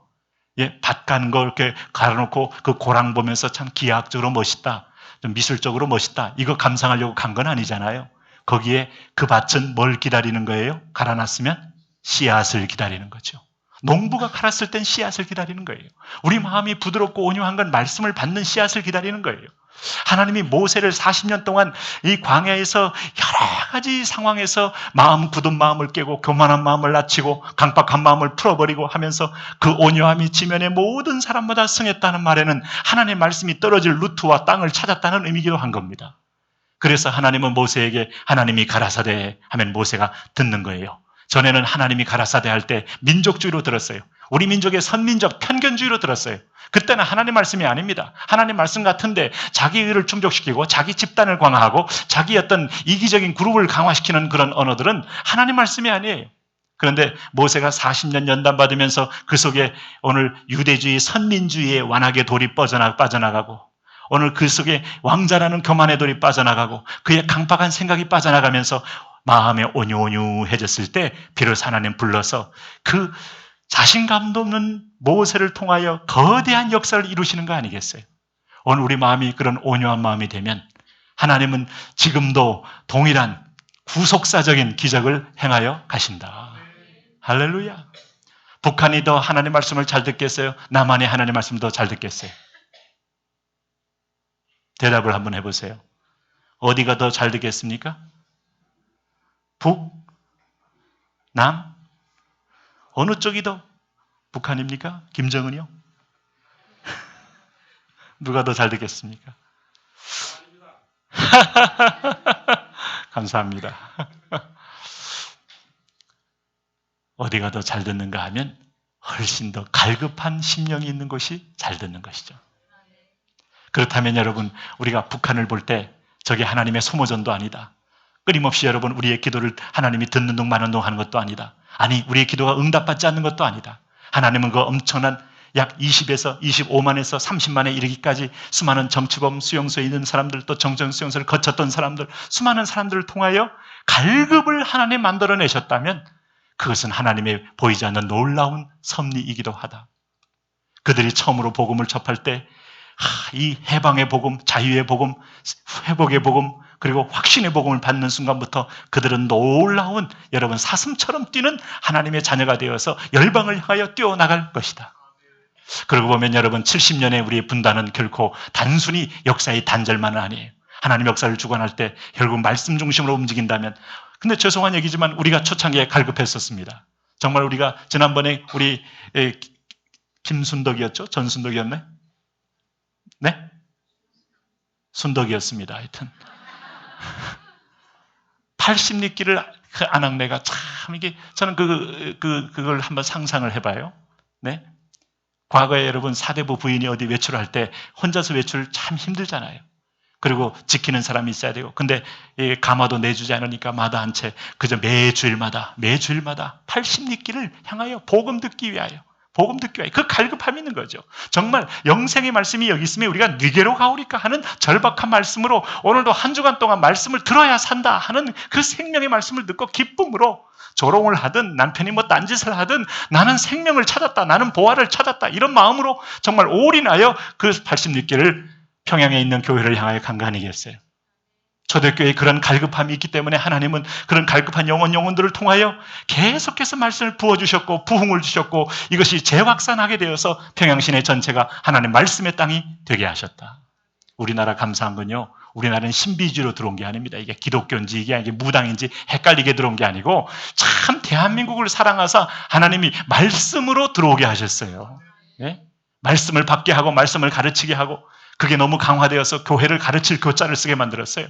예, 밭 가는 거 이렇게 갈아놓고 그 고랑 보면서 참 기하학적으로 멋있다. 좀 미술적으로 멋있다. 이거 감상하려고 간 건 아니잖아요. 거기에 그 밭은 뭘 기다리는 거예요? 갈아놨으면 씨앗을 기다리는 거죠. 농부가 갈았을 땐 씨앗을 기다리는 거예요. 우리 마음이 부드럽고 온유한 건 말씀을 받는 씨앗을 기다리는 거예요. 하나님이 모세를 40년 동안 이 광야에서 여러 가지 상황에서 마음 굳은 마음을 깨고 교만한 마음을 낮추고 강박한 마음을 풀어버리고 하면서 그 온유함이 지면의 모든 사람마다 승했다는 말에는 하나님의 말씀이 떨어질 루트와 땅을 찾았다는 의미기도 한 겁니다. 그래서 하나님은 모세에게 하나님이 가라사대 하면 모세가 듣는 거예요. 전에는 하나님이 가라사대 할 때 민족주의로 들었어요. 우리 민족의 선민적 편견주의로 들었어요. 그때는 하나님 말씀이 아닙니다. 하나님 말씀 같은데 자기 의를 충족시키고 자기 집단을 강화하고 자기 어떤 이기적인 그룹을 강화시키는 그런 언어들은 하나님 말씀이 아니에요. 그런데 모세가 40년 연단받으면서 그 속에 오늘 유대주의 선민주의의 완악의 돌이 빠져나가고 오늘 그 속에 왕자라는 교만의 돌이 빠져나가고 그의 강박한 생각이 빠져나가면서 마음에 온유해졌을 때 비로소 하나님 불러서 그 자신감도 없는 모세를 통하여 거대한 역사를 이루시는 거 아니겠어요? 오늘 우리 마음이 그런 온유한 마음이 되면 하나님은 지금도 동일한 구속사적인 기적을 행하여 가신다. 할렐루야. 북한이 더 하나님 말씀을 잘 듣겠어요? 남한이 하나님 말씀을 더 잘 듣겠어요? 대답을 한번 해보세요. 어디가 더 잘 듣겠습니까? 북? 남? 어느 쪽이 더 북한입니까? 김정은이요? 누가 더 잘 듣겠습니까? 감사합니다. 어디가 더 잘 듣는가 하면 훨씬 더 갈급한 심령이 있는 곳이 잘 듣는 것이죠. 그렇다면 여러분, 우리가 북한을 볼 때 저게 하나님의 소모전도 아니다. 끊임없이 여러분 우리의 기도를 하나님이 듣는 둥 마는 둥 하는 것도 아니다. 아니 우리의 기도가 응답받지 않는 것도 아니다. 하나님은 그 엄청난 약 20에서 25만에서 30만에 이르기까지 수많은 정치범 수용소에 있는 사람들 또 정정 수용소를 거쳤던 사람들 수많은 사람들을 통하여 갈급을 하나님 만들어내셨다면 그것은 하나님의 보이지 않는 놀라운 섭리이기도 하다. 그들이 처음으로 복음을 접할 때 이 해방의 복음, 자유의 복음, 회복의 복음 그리고 확신의 복음을 받는 순간부터 그들은 놀라운 여러분 사슴처럼 뛰는 하나님의 자녀가 되어서 열방을 향하여 뛰어나갈 것이다. 그러고 보면 여러분 70년의 우리의 분단은 결코 단순히 역사의 단절만은 아니에요. 하나님 역사를 주관할 때 결국 말씀 중심으로 움직인다면 근데 죄송한 얘기지만 우리가 초창기에 갈급했었습니다. 정말 우리가 지난번에 우리 김순덕이었죠? 전순덕이었네? 네? 순덕이었습니다. 하여튼 80리길을 그 아낙네가 참 이게 저는 그걸 한번 상상을 해봐요. 네? 과거에 여러분 사대부 부인이 어디 외출할 때 혼자서 외출 참 힘들잖아요. 그리고 지키는 사람이 있어야 되고, 근데 이 가마도 내주지 않으니까 마다 한 채 그저 매주일마다 80리길을 향하여 복음 듣기 위하여 그 갈급함이 있는 거죠. 정말 영생의 말씀이 여기 있으면 우리가 네게로 가오리까 하는 절박한 말씀으로 오늘도 한 주간 동안 말씀을 들어야 산다 하는 그 생명의 말씀을 듣고 기쁨으로 조롱을 하든 남편이 뭐 딴짓을 하든 나는 생명을 찾았다, 나는 보화를 찾았다, 이런 마음으로 정말 올인하여 그 80리길을 평양에 있는 교회를 향하여 간간히 했어요. 초대교회에 그런 갈급함이 있기 때문에 하나님은 그런 갈급한 영혼들을 통하여 계속해서 말씀을 부어주셨고 부흥을 주셨고, 이것이 재확산하게 되어서 평양시내 전체가 하나님 말씀의 땅이 되게 하셨다. 우리나라 감사한 건요, 우리나라는 신비주의로 들어온 게 아닙니다. 이게 기독교인지 이게 무당인지 헷갈리게 들어온 게 아니고 참 대한민국을 사랑하사 하나님이 말씀으로 들어오게 하셨어요. 네? 말씀을 받게 하고 말씀을 가르치게 하고, 그게 너무 강화되어서 교회를 가르칠 교자를 쓰게 만들었어요.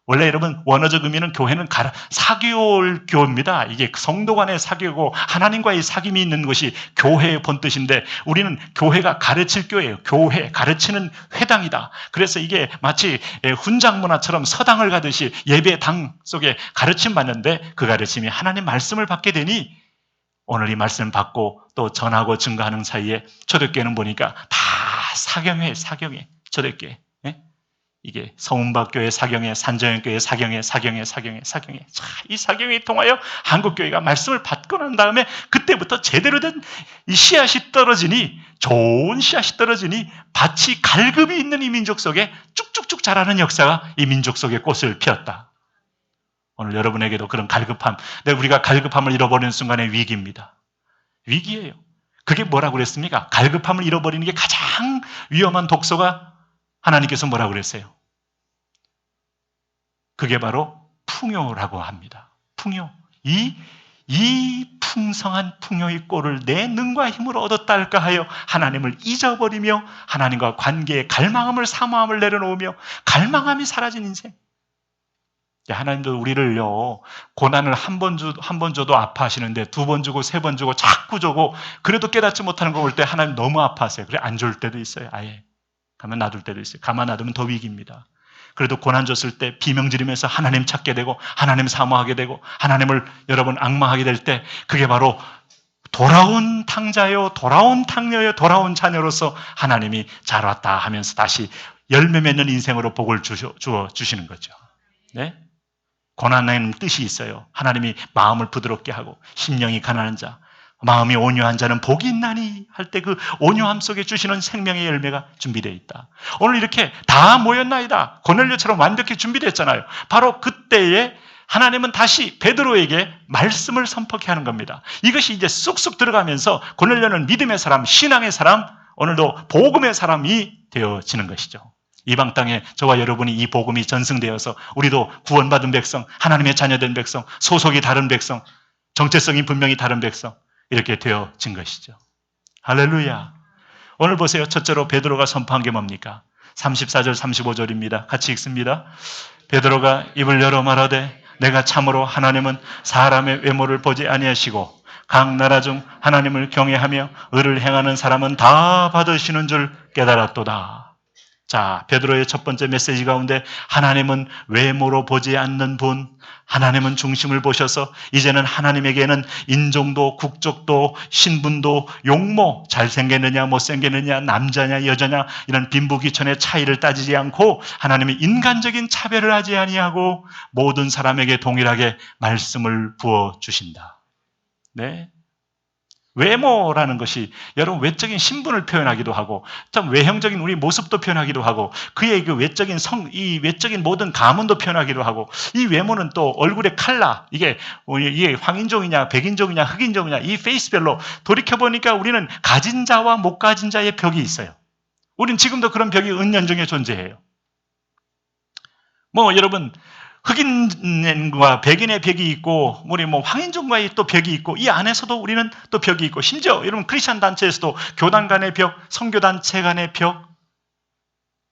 원래 여러분 원어적 의미는 교회는 사교일 교입니다. 이게 성도 간의 사교고 하나님과의 사귐이 있는 것이 교회의 본뜻인데, 우리는 교회가 가르칠 교회예요. 교회, 가르치는 회당이다. 그래서 이게 마치 훈장 문화처럼 서당을 가듯이 예배당 속에 가르침 받는데, 그 가르침이 하나님 말씀을 받게 되니 오늘 이 말씀 받고 또 전하고 증거하는 사이에 초대교회는 보니까 다 사경회 초대교회. 이게 서문박교회 사경회, 산정현교회 사경회. 자, 이 사경회에 통하여 한국교회가 말씀을 받고 난 다음에 그때부터 제대로 된 이 씨앗이 떨어지니, 좋은 씨앗이 떨어지니 밭이 갈급이 있는 이 민족 속에 쭉쭉쭉 자라는 역사가 이 민족 속에 꽃을 피웠다. 오늘 여러분에게도 그런 갈급함, 우리가 갈급함을 잃어버리는 순간의 위기입니다. 위기예요. 그게 뭐라고 그랬습니까? 갈급함을 잃어버리는 게 가장 위험한 독소가 하나님께서 뭐라고 그랬어요? 그게 바로 풍요라고 합니다. 풍요. 이 풍성한 풍요의 꼴을 내 능과 힘으로 얻었다 할까 하여 하나님을 잊어버리며 하나님과 관계에 갈망함을 사모함을 내려놓으며 갈망함이 사라진 인생. 하나님도 우리를요, 고난을 한 번 줘도 아파하시는데 2번 주고 3번 주고 자꾸 주고, 그래도 깨닫지 못하는 거 볼 때 하나님 너무 아파하세요. 그래 안 줄 때도 있어요. 아예 가만 놔둘 때도 있어요. 가만 놔두면 더 위기입니다. 그래도 고난 줬을 때 비명 지르면서 하나님 찾게 되고 하나님 사모하게 되고 하나님을 여러분 악망하게 될 때, 그게 바로 돌아온 탕자요, 돌아온 탕녀요, 돌아온 자녀로서 하나님이 잘 왔다 하면서 다시 열매 맺는 인생으로 복을 주어 주시는 거죠. 네? 고난에는 뜻이 있어요. 하나님이 마음을 부드럽게 하고, 심령이 가난한 자, 마음이 온유한 자는 복이 있나니 할 때 그 온유함 속에 주시는 생명의 열매가 준비되어 있다. 오늘 이렇게 다 모였나이다. 고넬료처럼 완벽히 준비됐잖아요. 바로 그때에 하나님은 다시 베드로에게 말씀을 선포케 하는 겁니다. 이것이 이제 쑥쑥 들어가면서 고넬료는 믿음의 사람, 신앙의 사람, 오늘도 복음의 사람이 되어지는 것이죠. 이방 땅에 저와 여러분이 이 복음이 전승되어서 우리도 구원받은 백성, 하나님의 자녀된 백성, 소속이 다른 백성, 정체성이 분명히 다른 백성, 이렇게 되어진 것이죠. 할렐루야. 오늘 보세요. 첫째로 베드로가 선포한 게 뭡니까? 34절 35절입니다. 같이 읽습니다. 베드로가 입을 열어 말하되 내가 참으로 하나님은 사람의 외모를 보지 아니하시고 각 나라 중 하나님을 경외하며 의를 행하는 사람은 다 받으시는 줄 깨달았도다. 자, 베드로의 첫 번째 메시지 가운데 하나님은 외모로 보지 않는 분, 하나님은 중심을 보셔서 이제는 하나님에게는 인종도 국적도 신분도 용모, 잘생겼느냐 못생겼느냐 남자냐 여자냐 이런 빈부귀천의 차이를 따지지 않고 하나님이 인간적인 차별을 하지 아니하고 모든 사람에게 동일하게 말씀을 부어주신다. 네. 외모라는 것이 여러분 외적인 신분을 표현하기도 하고 참 외형적인 우리 모습도 표현하기도 하고 그의 그 외적인 이 외적인 모든 가문도 표현하기도 하고 이 외모는 또 얼굴의 컬러 이게 황인종이냐 백인종이냐 흑인종이냐 이 페이스별로 돌이켜보니까 우리는 가진 자와 못 가진 자의 벽이 있어요. 우린 지금도 그런 벽이 은연중에 존재해요. 뭐 여러분 흑인과 백인의 벽이 있고 우리 뭐 황인종과의 또 벽이 있고 이 안에서도 우리는 또 벽이 있고 심지어 여러분 크리스천 단체에서도 교단 간의 벽, 선교단체 간의 벽,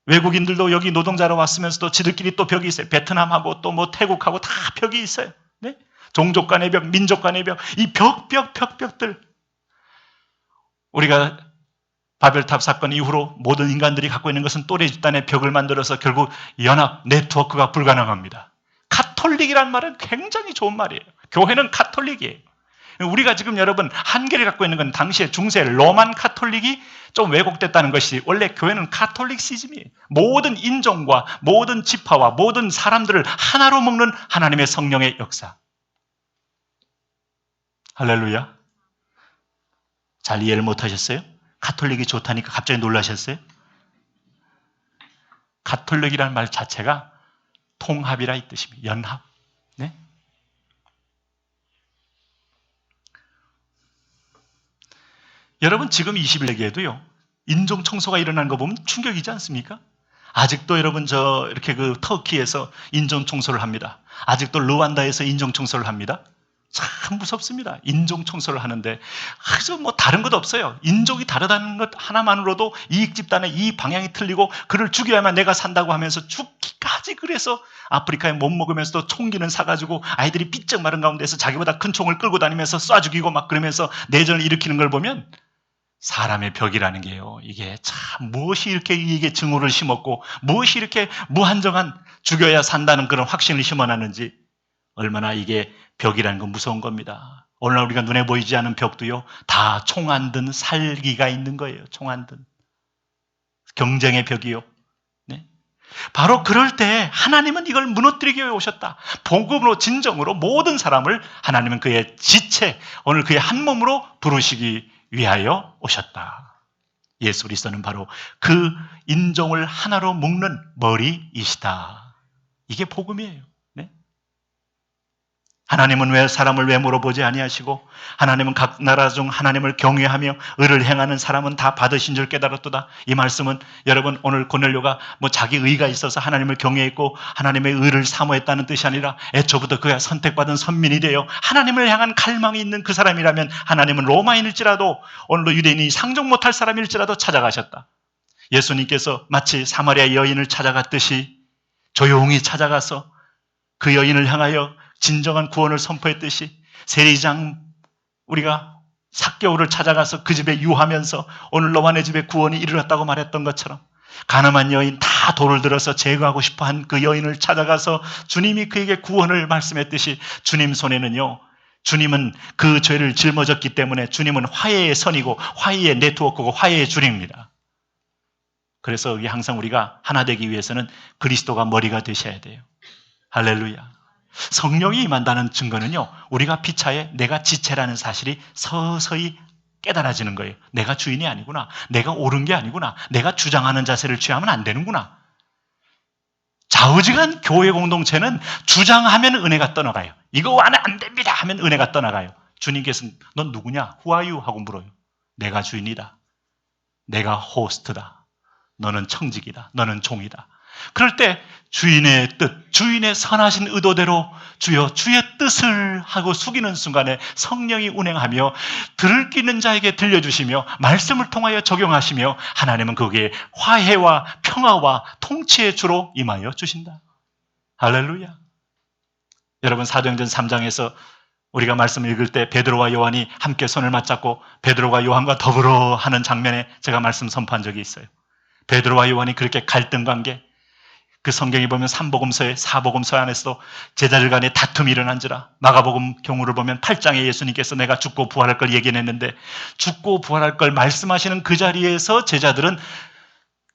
외국인들도 여기 노동자로 왔으면서도 지들끼리 또 벽이 있어요. 베트남하고 또 뭐 태국하고 다 벽이 있어요. 네? 종족 간의 벽, 민족 간의 벽, 이 벽들 우리가 바벨탑 사건 이후로 모든 인간들이 갖고 있는 것은 또래 집단의 벽을 만들어서 결국 연합, 네트워크가 불가능합니다. 가톨릭이란 말은 굉장히 좋은 말이에요. 교회는 가톨릭이에요. 우리가 지금 여러분 한계를 갖고 있는 건 당시에 중세 로만 가톨릭이 좀 왜곡됐다는 것이, 원래 교회는 가톨릭시즘이에요. 모든 인종과 모든 지파와 모든 사람들을 하나로 먹는 하나님의 성령의 역사. 할렐루야. 잘 이해를 못하셨어요? 가톨릭이 좋다니까 갑자기 놀라셨어요? 가톨릭이라는 말 자체가 통합이라 이 뜻입니다. 연합. 네? 여러분 지금 21세기에도요 인종 청소가 일어나는 거 보면 충격이지 않습니까? 아직도 여러분 이렇게 터키에서 인종 청소를 합니다. 아직도 르완다에서 인종 청소를 합니다. 참 무섭습니다. 인종 청소를 하는데 아주 다른 것 없어요. 인종이 다르다는 것 하나만으로도 이익 집단의 이 방향이 틀리고 그를 죽여야만 내가 산다고 하면서 죽기까지, 그래서 아프리카에 못 먹으면서도 총기는 사가지고 아이들이 삐쩍 마른 가운데서 자기보다 큰 총을 끌고 다니면서 쏴 죽이고 막 그러면서 내전을 일으키는 걸 보면 사람의 벽이라는 게요, 이게 참 무엇이 이렇게 이게 증오를 심었고 무엇이 이렇게 무한정한 죽여야 산다는 그런 확신을 심어놨는지, 얼마나 이게 벽이라는 건 무서운 겁니다. 오늘날 우리가 눈에 보이지 않는 벽도요 다 총 안 든 살기가 있는 거예요. 총 안 든 경쟁의 벽이요. 네? 바로 그럴 때 하나님은 이걸 무너뜨리기 위해 오셨다. 복음으로 진정으로 모든 사람을 하나님은 그의 지체, 오늘 그의 한 몸으로 부르시기 위하여 오셨다. 예수 그리스도는 바로 그 인종을 하나로 묶는 머리이시다. 이게 복음이에요. 네? 하나님은 왜 사람을 외모로 보지 아니하시고 하나님은 각 나라 중 하나님을 경외하며 의를 행하는 사람은 다 받으신 줄 깨달았도다. 이 말씀은 여러분 오늘 고넬료가 자기 의가 있어서 하나님을 경외했고 하나님의 의를 사모했다는 뜻이 아니라 애초부터 그가 선택받은 선민이 되어 하나님을 향한 갈망이 있는 그 사람이라면 하나님은 로마인일지라도 오늘도 유대인이 상종 못할 사람일지라도 찾아가셨다. 예수님께서 마치 사마리아 여인을 찾아갔듯이 조용히 찾아가서 그 여인을 향하여 진정한 구원을 선포했듯이, 세리장 우리가 삭개오를 찾아가서 그 집에 유하면서 오늘 너와 내 집에 구원이 이르렀다고 말했던 것처럼, 가늠한 여인 다 돌을 들어서 제거하고 싶어한 그 여인을 찾아가서 주님이 그에게 구원을 말씀했듯이, 주님 손에는요, 주님은 그 죄를 짊어졌기 때문에 주님은 화해의 선이고 화해의 네트워크고 화해의 줄입니다. 그래서 항상 우리가 하나 되기 위해서는 그리스도가 머리가 되셔야 돼요. 할렐루야. 성령이 임한다는 증거는요, 우리가 피차에 내가 지체라는 사실이 서서히 깨달아지는 거예요. 내가 주인이 아니구나. 내가 옳은 게 아니구나. 내가 주장하는 자세를 취하면 안 되는구나. 좌우지간 교회 공동체는 주장하면 은혜가 떠나가요. 이거 안 됩니다 하면 은혜가 떠나가요. 주님께서는 넌 누구냐? Who are you? 하고 물어요. 내가 주인이다. 내가 호스트다. 너는 청직이다. 너는 종이다. 그럴 때 주인의 뜻, 주인의 선하신 의도대로 주여 주의 뜻을 하고 숙이는 순간에 성령이 운행하며 들을 끼는 자에게 들려주시며 말씀을 통하여 적용하시며 하나님은 거기에 화해와 평화와 통치의 주로 임하여 주신다. 할렐루야. 여러분 사도행전 3장에서 우리가 말씀을 읽을 때 베드로와 요한이 함께 손을 맞잡고 베드로가 요한과 더불어 하는 장면에 제가 말씀 선포한 적이 있어요. 베드로와 요한이 그렇게 갈등 관계, 그 성경에 보면 3복음서에 4복음서 안에서도 제자들 간에 다툼이 일어난지라. 마가복음 경우를 보면 8장에 예수님께서 내가 죽고 부활할 걸 얘기했는데 죽고 부활할 걸 말씀하시는 그 자리에서 제자들은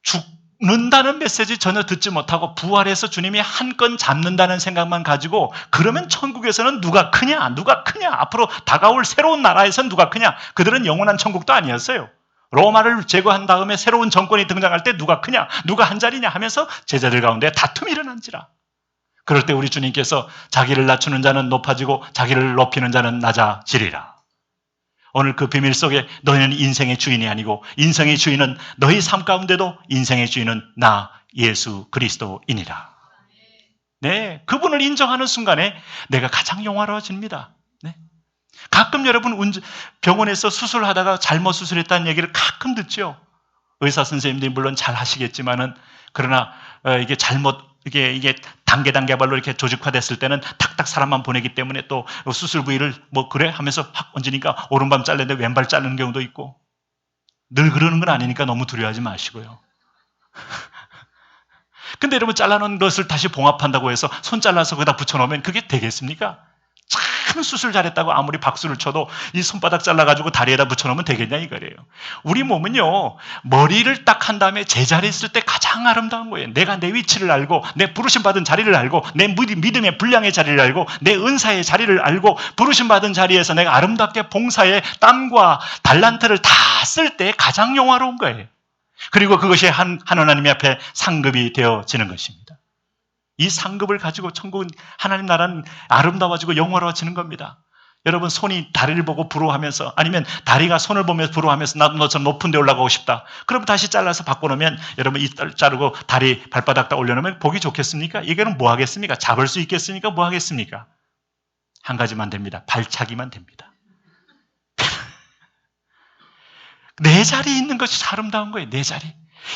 죽는다는 메시지 전혀 듣지 못하고 부활해서 주님이 한 건 잡는다는 생각만 가지고, 그러면 천국에서는 누가 크냐? 누가 크냐? 앞으로 다가올 새로운 나라에서는 누가 크냐? 그들은 영원한 천국도 아니었어요. 로마를 제거한 다음에 새로운 정권이 등장할 때 누가 크냐, 누가 한 자리냐 하면서 제자들 가운데 다툼이 일어난지라. 그럴 때 우리 주님께서 자기를 낮추는 자는 높아지고 자기를 높이는 자는 낮아지리라. 오늘 그 비밀 속에 너희는 인생의 주인이 아니고 인생의 주인은 너희 삶 가운데도 인생의 주인은 나 예수 그리스도이니라. 네, 그분을 인정하는 순간에 내가 가장 영화로워집니다. 네. 가끔 여러분 병원에서 수술하다가 잘못 수술했다는 얘기를 가끔 듣죠. 의사 선생님들이 물론 잘 하시겠지만은, 그러나 이게 잘못 이게 단계발로 이렇게 조직화됐을 때는 탁탁 사람만 보내기 때문에 또 수술 부위를 그래 하면서 확 얹으니까 오른발 잘랐는데 왼발 자르는 경우도 있고, 늘 그러는 건 아니니까 너무 두려워하지 마시고요. 근데 여러분 잘라놓은 것을 다시 봉합한다고 해서 손 잘라서 거기다 붙여놓으면 그게 되겠습니까? 참 수술 잘했다고 아무리 박수를 쳐도 이 손바닥 잘라가지고 다리에다 붙여놓으면 되겠냐 이거래요. 우리 몸은요, 머리를 딱 한 다음에 제자리에 있을 때 가장 아름다운 거예요. 내가 내 위치를 알고, 내 부르심받은 자리를 알고, 내 믿음의 분량의 자리를 알고, 내 은사의 자리를 알고, 부르심받은 자리에서 내가 아름답게 봉사에 땀과 달란트를 다 쓸 때 가장 영화로운 거예요. 그리고 그것이 한 하나님 앞에 상급이 되어지는 것입니다. 이 상급을 가지고 천국은 하나님 나라는 아름다워지고 영화로워지는 겁니다. 여러분 손이 다리를 보고 부러워하면서 아니면 다리가 손을 보면서 부러워하면서 나도 너처럼 높은 데 올라가고 싶다. 그럼 다시 잘라서 바꿔놓으면 여러분 이 자르고 다리 발바닥 딱 올려놓으면 보기 좋겠습니까? 이게는 뭐 하겠습니까? 잡을 수 있겠습니까? 뭐 하겠습니까? 한 가지만 됩니다. 발차기만 됩니다. 내 자리에 있는 것이 아름다운 거예요. 내 자리.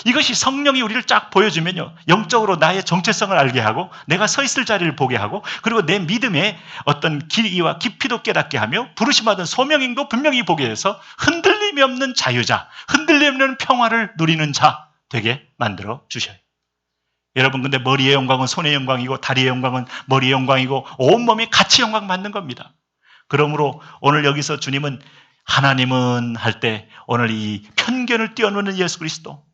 이것이 성령이 우리를 쫙 보여주면요, 영적으로 나의 정체성을 알게 하고 내가 서 있을 자리를 보게 하고 그리고 내 믿음의 어떤 길이와 깊이도 깨닫게 하며 부르심받은 소명인도 분명히 보게 해서 흔들림이 없는 자유자, 흔들림 없는 평화를 누리는 자 되게 만들어 주셔요. 여러분 근데 머리의 영광은 손의 영광이고 다리의 영광은 머리의 영광이고 온몸이 같이 영광 받는 겁니다. 그러므로 오늘 여기서 주님은 하나님은 할 때 오늘 이 편견을 뛰어넘는 예수 그리스도,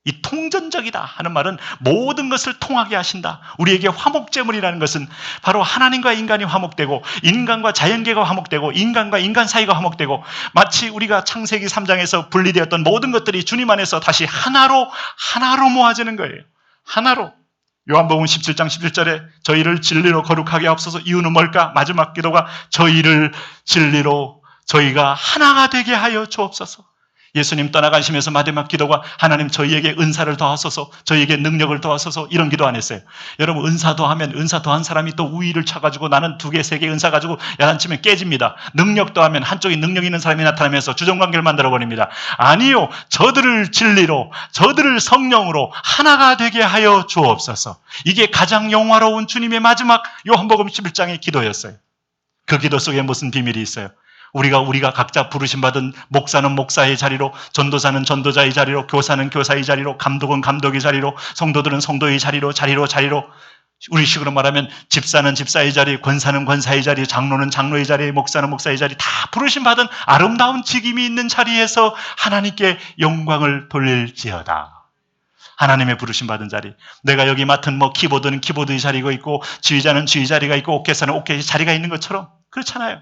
이 통전적이다 하는 말은 모든 것을 통하게 하신다. 우리에게 화목제물이라는 것은 바로 하나님과 인간이 화목되고 인간과 자연계가 화목되고 인간과 인간 사이가 화목되고 마치 우리가 창세기 3장에서 분리되었던 모든 것들이 주님 안에서 다시 하나로 모아지는 거예요. 하나로. 요한복음 17장 17절에 저희를 진리로 거룩하게 하옵소서. 이유는 뭘까? 마지막 기도가 저희를 진리로 저희가 하나가 되게 하여 주옵소서. 예수님 떠나가시면서 마지막 기도가 하나님 저희에게 은사를 더하소서, 저희에게 능력을 더하소서, 이런 기도 안 했어요. 여러분 은사 더하면 은사 더한 사람이 또 우위를 쳐가지고 나는 2개, 3개 은사 가지고 야단치면 깨집니다. 능력 더하면 한쪽에 능력 있는 사람이 나타나면서 주정관계를 만들어버립니다. 아니요, 저들을 진리로, 저들을 성령으로 하나가 되게 하여 주옵소서. 이게 가장 영화로운 주님의 마지막 요한복음 11장의 기도였어요. 그 기도 속에 무슨 비밀이 있어요? 우리가 각자 부르심받은 목사는 목사의 자리로, 전도사는 전도자의 자리로, 교사는 교사의 자리로, 감독은 감독의 자리로, 성도들은 성도의 자리로 우리 식으로 말하면 집사는 집사의 자리, 권사는 권사의 자리, 장로는 장로의 자리, 목사는 목사의 자리, 다 부르심받은 아름다운 직임이 있는 자리에서 하나님께 영광을 돌릴지어다. 하나님의 부르심받은 자리. 내가 여기 맡은 키보드는 키보드의 자리가 있고 지휘자는 지휘 자리가 있고 옥회사는 옥회의 자리가 있는 것처럼 그렇잖아요.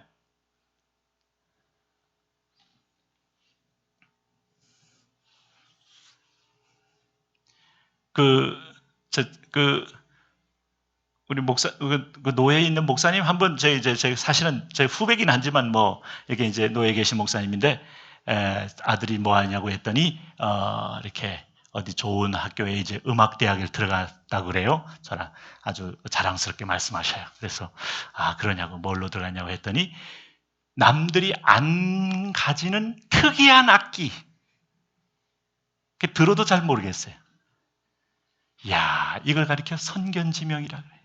우리 목사, 그 노예에 있는 목사님 한번 제 사실은 제 후배긴 하지만 이게 이제 노예에 계신 목사님인데, 아들이 뭐 하냐고 했더니, 이렇게 어디 좋은 학교에 이제 음악대학을 들어갔다고 그래요. 저랑 아주 자랑스럽게 말씀하셔요. 그래서, 그러냐고, 뭘로 들어갔냐고 했더니, 남들이 안 가지는 특이한 악기. 들어도 잘 모르겠어요. 야, 이걸 가리켜 선견지명이라 그래.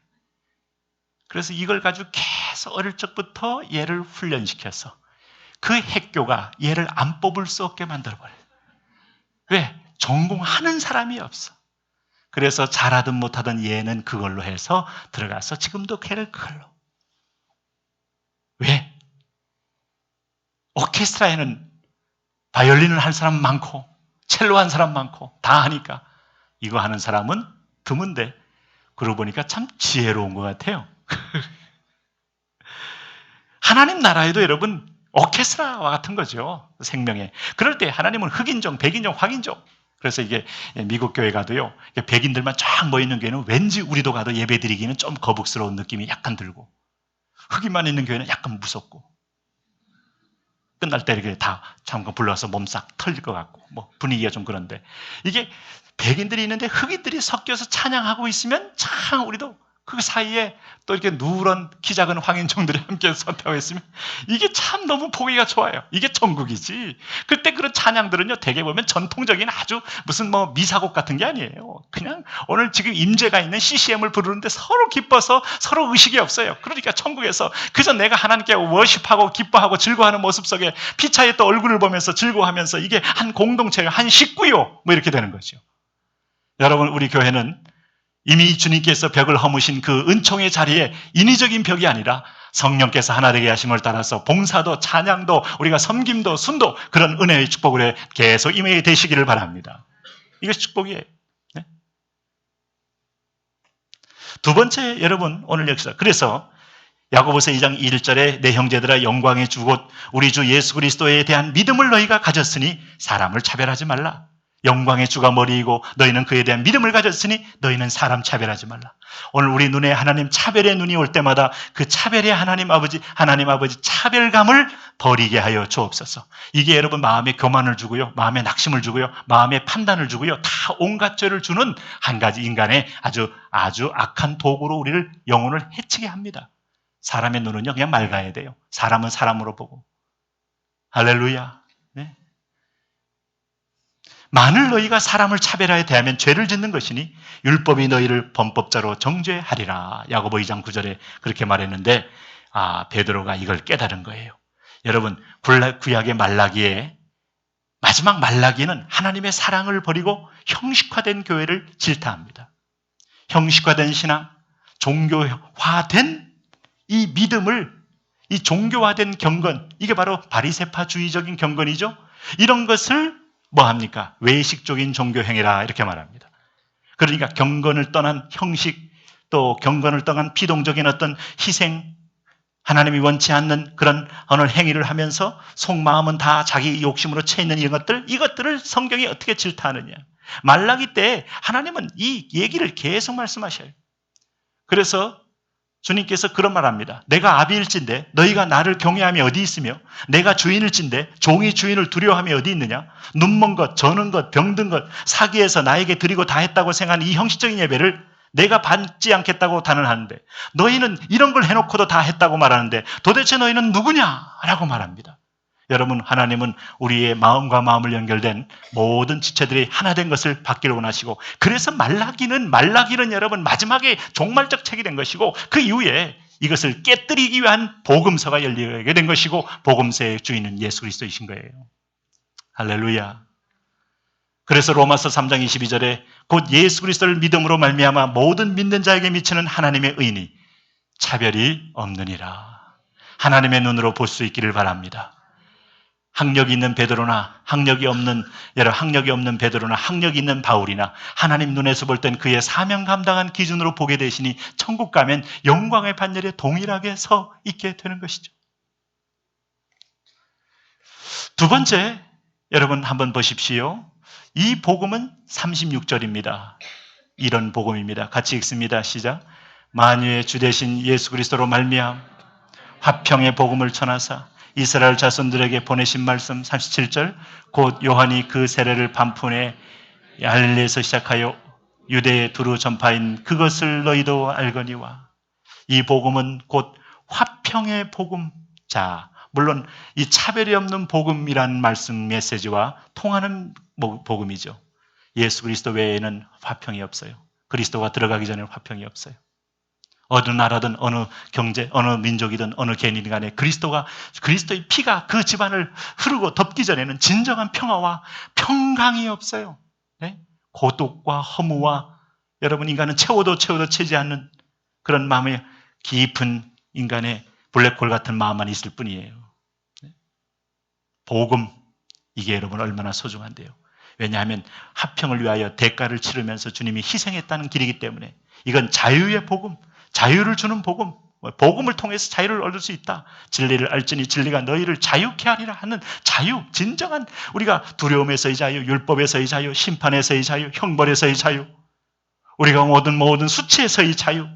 그래서 이걸 가지고 계속 어릴 적부터 얘를 훈련시켜서 그 핵교가 얘를 안 뽑을 수 없게 만들어버려요. 왜? 전공하는 사람이 없어. 그래서 잘하든 못하든 얘는 그걸로 해서 들어가서 지금도 걔를 그걸로. 왜? 오케스트라에는 바이올린을 할 사람 많고 첼로 한 사람 많고 다 하니까 이거 하는 사람은 드문데, 그러고 보니까 참 지혜로운 것 같아요. 하나님 나라에도 여러분 오케스트라와 같은 거죠. 생명에. 그럴 때 하나님은 흑인종, 백인종, 황인종. 그래서 이게 미국 교회 가도요, 백인들만 쫙 모여있는 교회는 왠지 우리도 가도 예배 드리기는 좀 거북스러운 느낌이 약간 들고, 흑인만 있는 교회는 약간 무섭고, 끝날 때 이렇게 다 잠깐 불러서 몸싹 털릴 것 같고, 분위기가 좀 그런데, 이게 백인들이 있는데 흑인들이 섞여서 찬양하고 있으면 참 우리도 그 사이에 또 이렇게 누런 키 작은 황인종들이 함께 선택하고 있으면 이게 참 너무 보기가 좋아요. 이게 천국이지. 그때 그런 찬양들은요, 대개 보면 전통적인 아주 무슨 뭐 미사곡 같은 게 아니에요. 그냥 오늘 지금 임재가 있는 CCM을 부르는데 서로 기뻐서 서로 의식이 없어요. 그러니까 천국에서 그저 내가 하나님께 워십하고 기뻐하고 즐거워하는 모습 속에 피차의 또 얼굴을 보면서 즐거워하면서 이게 한 공동체요, 한 식구요, 뭐 이렇게 되는 거죠. 여러분, 우리 교회는 이미 주님께서 벽을 허무신 그 은총의 자리에 인위적인 벽이 아니라 성령께서 하나 되게 하심을 따라서 봉사도 찬양도 우리가 섬김도 순도 그런 은혜의 축복으로 계속 임해 되시기를 바랍니다. 이것이 축복이에요. 네? 두 번째, 여러분, 오늘 역사. 그래서 야고보서 2장 1절에 내 형제들아 영광의 주 곧 우리 주 예수 그리스도에 대한 믿음을 너희가 가졌으니 사람을 차별하지 말라. 영광의 주가 머리이고 너희는 그에 대한 믿음을 가졌으니 너희는 사람 차별하지 말라. 오늘 우리 눈에 하나님 차별의 눈이 올 때마다 그 차별의 하나님 아버지 차별감을 버리게 하여 주옵소서. 이게 여러분 마음에 교만을 주고요, 마음에 낙심을 주고요, 마음에 판단을 주고요, 다 온갖 죄를 주는 한 가지 인간의 아주 악한 도구로 우리를 영혼을 해치게 합니다. 사람의 눈은요 그냥 맑아야 돼요. 사람은 사람으로 보고. 할렐루야. 네. 만일 너희가 사람을 차별하여 대하면 죄를 짓는 것이니 율법이 너희를 범법자로 정죄하리라. 야고보 2장 9절에 그렇게 말했는데 베드로가 이걸 깨달은 거예요. 여러분, 구약의 말라기에 마지막 말라기는 하나님의 사랑을 버리고 형식화된 교회를 질타합니다. 형식화된 신앙, 종교화된 이 믿음을, 이 종교화된 경건, 이게 바로 바리새파주의적인 경건이죠. 이런 것을 뭐 합니까? 외식적인 종교행위라 이렇게 말합니다. 그러니까 경건을 떠난 형식, 또 경건을 떠난 피동적인 어떤 희생, 하나님이 원치 않는 그런 어느 행위를 하면서 속마음은 다 자기 욕심으로 채 있는 이것들을 성경이 어떻게 질타하느냐. 말라기 때 하나님은 이 얘기를 계속 말씀하셔요. 그래서 주님께서 그런 말 합니다. 내가 아비일진데 너희가 나를 경외함이 어디 있으며 내가 주인일진데 종이 주인을 두려워함이 어디 있느냐. 눈먼 것, 저는 것, 병든 것, 사기해서 나에게 드리고 다 했다고 생각하는 이 형식적인 예배를 내가 받지 않겠다고 단언하는데 너희는 이런 걸 해놓고도 다 했다고 말하는데 도대체 너희는 누구냐라고 말합니다. 여러분, 하나님은 우리의 마음과 마음을 연결된 모든 지체들이 하나 된 것을 받기를 원하시고, 그래서 말라기는 여러분 마지막에 종말적 책이 된 것이고, 그 이후에 이것을 깨뜨리기 위한 복음서가 열리게 된 것이고, 복음서의 주인은 예수 그리스도이신 거예요. 할렐루야. 그래서 로마서 3장 22절에 곧 예수 그리스도를 믿음으로 말미암아 모든 믿는 자에게 미치는 하나님의 의인이 차별이 없느니라. 하나님의 눈으로 볼 수 있기를 바랍니다. 학력이 있는 베드로나 학력이 없는 베드로나 학력이 있는 바울이나 하나님 눈에서 볼 땐 그의 사명 감당한 기준으로 보게 되시니 천국 가면 영광의 반열에 동일하게 서 있게 되는 것이죠. 두 번째, 여러분 한번 보십시오. 이 복음은 36절입니다. 이런 복음입니다. 같이 읽습니다. 시작. 만유의 주 되신 예수 그리스도로 말미암아 화평의 복음을 전하사 이스라엘 자손들에게 보내신 말씀. 37절. 곧 요한이 그 세례를 반푼에 갈릴리에서 시작하여 유대에 두루 전파인 그것을 너희도 알거니와. 이 복음은 곧 화평의 복음. 자, 물론 이 차별이 없는 복음이라는 말씀 메시지와 통하는 복음이죠. 예수 그리스도 외에는 화평이 없어요. 그리스도가 들어가기 전에는 화평이 없어요. 어느 나라든 어느 경제, 어느 민족이든 어느 개인이든 간에 그리스도의 피가 그 집안을 흐르고 덮기 전에는 진정한 평화와 평강이 없어요. 네? 고독과 허무와 여러분 인간은 채워도 채지 않는 그런 마음의 깊은 인간의 블랙홀 같은 마음만 있을 뿐이에요. 네? 복음, 이게 여러분 얼마나 소중한데요. 왜냐하면 화평을 위하여 대가를 치르면서 주님이 희생했다는 길이기 때문에 이건 자유의 복음, 자유를 주는 복음, 복음을 통해서 자유를 얻을 수 있다. 진리를 알지니 진리가 너희를 자유케 하리라 하는 자유, 진정한 우리가 두려움에서의 자유, 율법에서의 자유, 심판에서의 자유, 형벌에서의 자유, 우리가 모든 수치에서의 자유,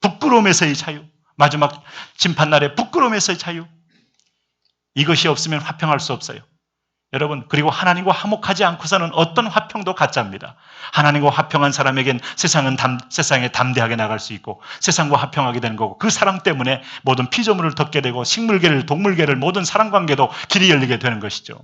부끄러움에서의 자유, 마지막 심판날의 부끄러움에서의 자유. 이것이 없으면 화평할 수 없어요. 여러분, 그리고 하나님과 화목하지 않고서는 어떤 화평도 가짜입니다. 하나님과 화평한 사람에겐 세상에 담대하게 나갈 수 있고 세상과 화평하게 되는 거고, 그 사랑 때문에 모든 피조물을 덮게 되고 식물계를, 동물계를, 모든 사랑관계도 길이 열리게 되는 것이죠.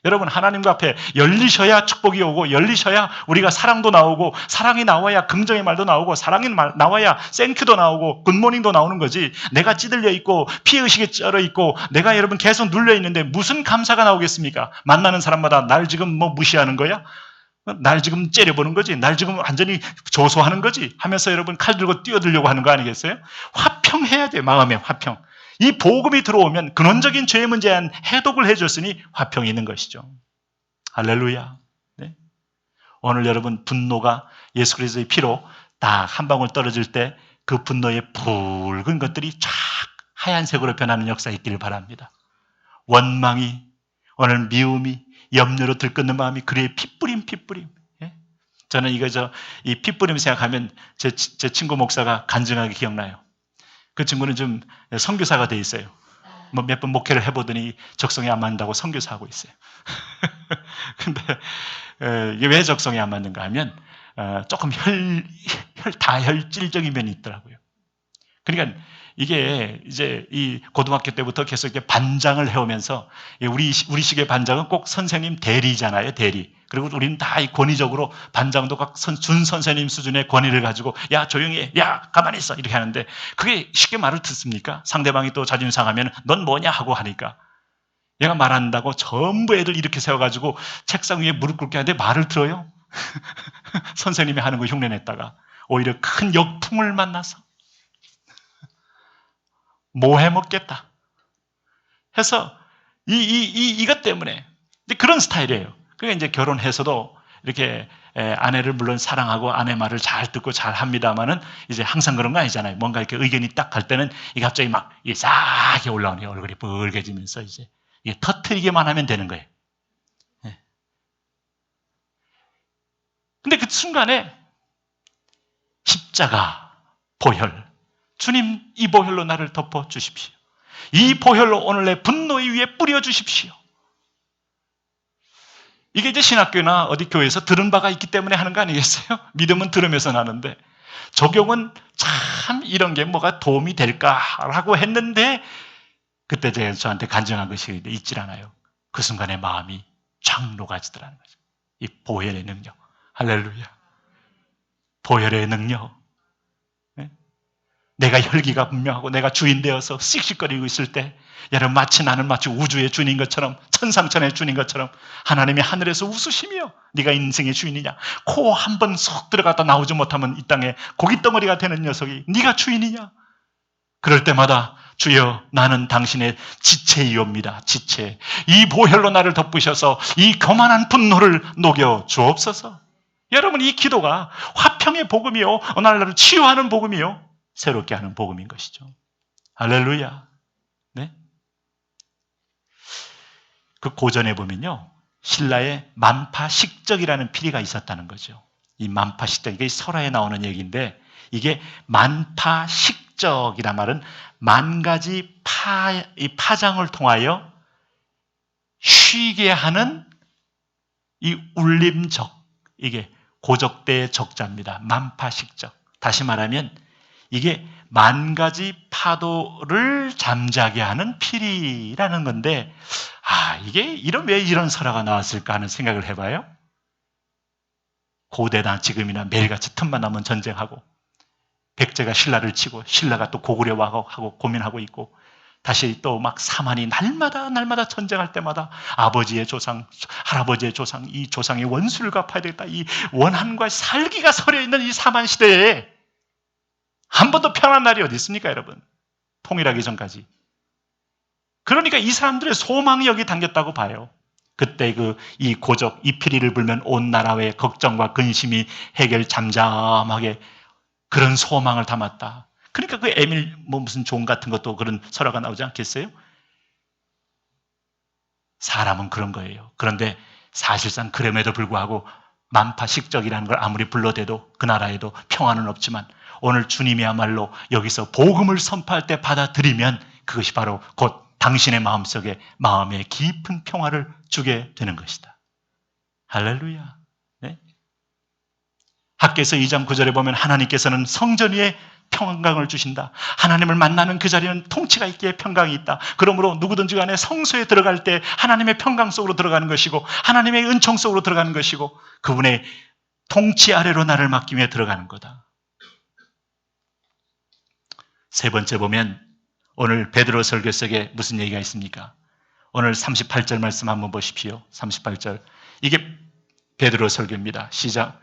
여러분, 하나님과 앞에 열리셔야 축복이 오고, 열리셔야 우리가 사랑도 나오고, 사랑이 나와야 긍정의 말도 나오고, 사랑이 나와야 땡큐도 나오고 굿모닝도 나오는 거지. 내가 찌들려 있고 피의식에 쩔어 있고 내가 여러분 계속 눌려 있는데 무슨 감사가 나오겠습니까? 만나는 사람마다 날 지금 뭐 무시하는 거야? 날 지금 째려보는 거지? 날 지금 완전히 조소하는 거지? 하면서 여러분 칼 들고 뛰어들려고 하는 거 아니겠어요? 화평해야 돼. 마음의 화평. 이 복음이 들어오면 근원적인 죄의 문제에 대한 해독을 해줬으니 화평이 있는 것이죠. 할렐루야. 네. 오늘 여러분, 분노가 예수 그리스도의 피로 딱 한 방울 떨어질 때 그 분노의 붉은 것들이 쫙 하얀색으로 변하는 역사 있기를 바랍니다. 원망이, 오늘 미움이, 염려로 들끓는 마음이 그래의 핏뿌림. 예? 저는 이 핏뿌림 생각하면 제 친구 목사가 간증하게 기억나요. 그 친구는 좀 선교사가 돼 있어요. 뭐 몇 번 목회를 해보더니 적성에 안 맞는다고 선교사하고 있어요. 근데 이게 왜 적성에 안 맞는가 하면 조금 다혈질적인 면이 있더라고요. 그러니까 이게 이제 이 고등학교 때부터 계속 이렇게 반장을 해오면서, 우리 식의 반장은 꼭 선생님 대리잖아요, 대리. 그리고 우리는 다 권위적으로 반장도 각 준 선생님 수준의 권위를 가지고 야 조용히 해, 야 가만히 있어 이렇게 하는데, 그게 쉽게 말을 듣습니까? 상대방이 또 자존심 상하면 넌 뭐냐 하고 하니까 얘가 말한다고 전부 애들 이렇게 세워가지고 책상 위에 무릎 꿇게 하는데 말을 들어요? 선생님이 하는 거 흉내냈다가 오히려 큰 역풍을 만나서 뭐 해먹겠다 해서 이것 때문에 그런 스타일이에요. 그러니까 이제 결혼해서도 이렇게 아내를 물론 사랑하고 아내 말을 잘 듣고 잘 합니다만은 이제 항상 그런 거 아니잖아요. 뭔가 이렇게 의견이 딱 갈 때는 이게 갑자기 막 이게 싸게 올라오네요. 얼굴이 붉게지면서 이제 이게 터트리기만 하면 되는 거예요. 근데 그 순간에 십자가 보혈, 주님 이 보혈로 나를 덮어 주십시오. 이 보혈로 오늘 내 분노의 위에 뿌려 주십시오. 이게 이제 신학교나 어디 교회에서 들은 바가 있기 때문에 하는 거 아니겠어요? 믿음은 들으면서 나는데 적용은 참 이런 게 뭐가 도움이 될까라고 했는데, 그때 제가 저한테 간증한 것이 있질 않아요. 그 순간에 마음이 쫙 녹아지더라는 거죠. 이 보혈의 능력. 할렐루야. 보혈의 능력. 내가 혈기가 분명하고 내가 주인 되어서 씩씩거리고 있을 때, 여러분 나는 마치 우주의 주인인 것처럼, 천상천의 주인인 것처럼 하나님이 하늘에서 웃으시며 네가 인생의 주인이냐, 코 한 번 쏙 들어갔다 나오지 못하면 이 땅에 고깃덩어리가 되는 녀석이 네가 주인이냐. 그럴 때마다 주여 나는 당신의 지체이옵니다. 지체. 이 보혈로 나를 덮으셔서 이 거만한 분노를 녹여 주옵소서. 여러분, 이 기도가 화평의 복음이요, 오늘날을 치유하는 복음이요, 새롭게 하는 복음인 것이죠. 할렐루야. 네? 그 고전에 보면요, 신라에 만파식적이라는 피리가 있었다는 거죠. 이 만파식적, 이게 설화에 나오는 얘기인데, 이게 만파식적이란 말은 만 가지 파장을 통하여 쉬게 하는 이 울림적, 이게 고적대의 적자입니다. 만파식적. 다시 말하면 이게 만 가지 파도를 잠자게 하는 피리라는 건데, 이게 왜 이런 설화가 나왔을까 하는 생각을 해봐요. 고대나 지금이나 매일같이 틈만 나면 전쟁하고, 백제가 신라를 치고 신라가 또 고구려하고 고민하고 있고, 다시 또 막 사만이 날마다 전쟁할 때마다 아버지의 조상, 할아버지의 조상, 이 조상의 원수를 갚아야 되겠다, 이 원한과 살기가 서려 있는 이 사만 시대에 한 번도 편한 날이 어디 있습니까, 여러분? 통일하기 전까지. 그러니까 이 사람들의 소망이 여기 담겼다고 봐요. 그때 이 고적, 이 피리를 불면 온 나라의 걱정과 근심이 잠잠하게 그런 소망을 담았다. 그러니까 그 에밀 무슨 종 같은 것도 그런 설화가 나오지 않겠어요? 사람은 그런 거예요. 그런데 사실상 그럼에도 불구하고 만파식적이라는 걸 아무리 불러대도 그 나라에도 평화는 없지만, 오늘 주님이야말로 여기서 복음을 선포할 때 받아들이면 그것이 바로 곧 당신의 마음속에 마음의 깊은 평화를 주게 되는 것이다. 할렐루야. 네? 학개서 2장 9절에 보면 하나님께서는 성전 위에 평강을 주신다. 하나님을 만나는 그 자리는 통치가 있기에 평강이 있다. 그러므로 누구든지 간에 성소에 들어갈 때 하나님의 평강 속으로 들어가는 것이고 하나님의 은총 속으로 들어가는 것이고 그분의 통치 아래로 나를 맡기며 들어가는 거다. 세 번째 보면 오늘 베드로 설교 속에 무슨 얘기가 있습니까? 오늘 38절 말씀 한번 보십시오. 38절. 이게 베드로 설교입니다. 시작.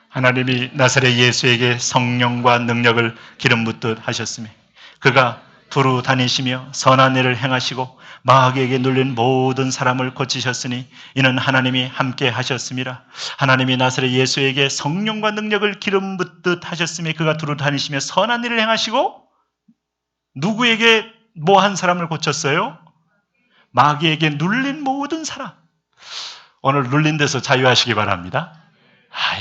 하나님이 나사렛 예수에게 성령과 능력을 기름 붓듯 하셨으며 그가 두루 다니시며 선한 일을 행하시고 마귀에게 눌린 모든 사람을 고치셨으니 이는 하나님이 함께 하셨습니다. 하나님이 나사렛 예수에게 성령과 능력을 기름 붓듯 하셨으며 그가 두루 다니시며 선한 일을 행하시고 누구에게 뭐 한 사람을 고쳤어요? 마귀에게 눌린 모든 사람. 오늘 눌린 데서 자유하시기 바랍니다.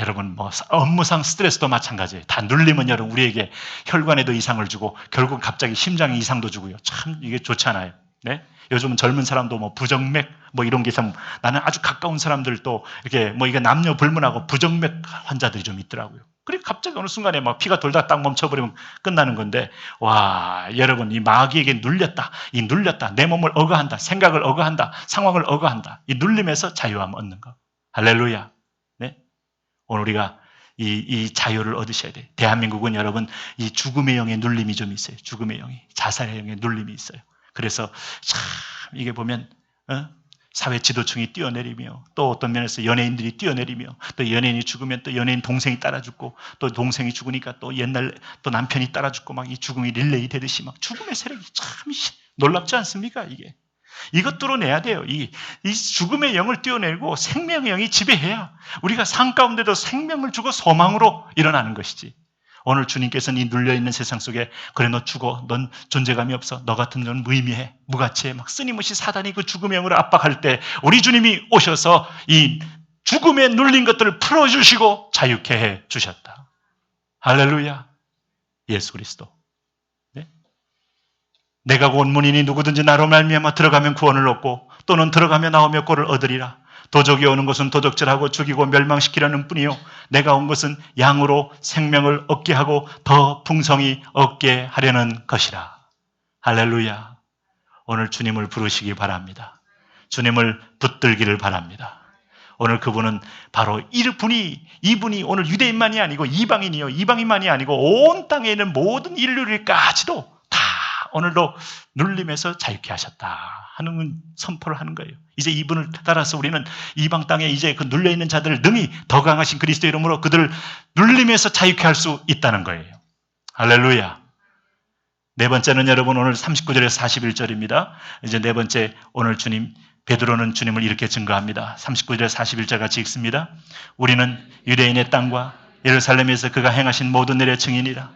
여러분 뭐 업무상 스트레스도 마찬가지예요. 다 눌리면 여러분 우리에게 혈관에도 이상을 주고 결국 갑자기 심장에 이상도 주고요. 참 이게 좋지 않아요. 네? 요즘은 젊은 사람도 뭐 부정맥 뭐 이런 게 있으면 나는 아주 가까운 사람들도 이렇게 뭐 이게 남녀 불문하고 부정맥 환자들이 좀 있더라고요. 그리고 갑자기 어느 순간에 막 피가 돌다 딱 멈춰버리면 끝나는 건데 와 여러분 이 마귀에게 눌렸다. 이 눌렸다. 내 몸을 억어한다. 생각을 억어한다. 상황을 억어한다. 이 눌림에서 자유함 얻는 거. 할렐루야. 네? 오늘 우리가 이 자유를 얻으셔야 돼요. 대한민국은 여러분 이 죽음의 영의 눌림이 좀 있어요. 죽음의 영이. 자살의 영의 눌림이 있어요. 그래서 참 이게 보면 사회 지도층이 뛰어내리며 또 어떤 면에서 연예인들이 뛰어내리며 또 연예인이 죽으면 또 연예인 동생이 따라 죽고 또 동생이 죽으니까 또 옛날 또 남편이 따라 죽고 막 이 죽음이 릴레이 되듯이 막 죽음의 세력이 참 놀랍지 않습니까? 이것 뚫어내야 돼요. 이 죽음의 영을 띄어내고 생명의 영이 지배해야 우리가 삶 가운데도 생명을 주고 소망으로 일어나는 것이지. 오늘 주님께서는 이 눌려있는 세상 속에 그래 너 죽어. 넌 존재감이 없어. 너 같은 넌 무의미해. 무가치해. 막 끊임없이 사단이 그 죽음의 영으로 압박할 때 우리 주님이 오셔서 이 죽음에 눌린 것들을 풀어주시고 자유케 해 주셨다. 할렐루야. 예수 그리스도. 네? 내가 곧 문이니 누구든지 나로 말미암아 들어가면 구원을 얻고 또는 들어가며 나오며 꼴을 얻으리라. 도적이 오는 것은 도적질하고 죽이고 멸망시키려는 뿐이요 내가 온 것은 양으로 생명을 얻게 하고 더 풍성히 얻게 하려는 것이라. 할렐루야. 오늘 주님을 부르시기 바랍니다. 주님을 붙들기를 바랍니다. 오늘 그분은 바로 이분이 오늘 유대인만이 아니고 이방인이요 이방인만이 아니고 온 땅에 있는 모든 인류를까지도 다 오늘도 눌림에서 자유케 하셨다 하는 선포를 하는 거예요. 이제 이분을 따라서 우리는 이방 땅에 이제 그 눌려있는 자들을 능히 더 강하신 그리스도 이름으로 그들을 눌림에서 자유케 할 수 있다는 거예요. 할렐루야. 네 번째는 여러분 오늘 39절에서 41절입니다. 이제 네 번째 오늘 주님 베드로는 주님을 이렇게 증거합니다. 39절에서 41절 같이 읽습니다. 우리는 유대인의 땅과 예루살렘에서 그가 행하신 모든 일의 증인이라.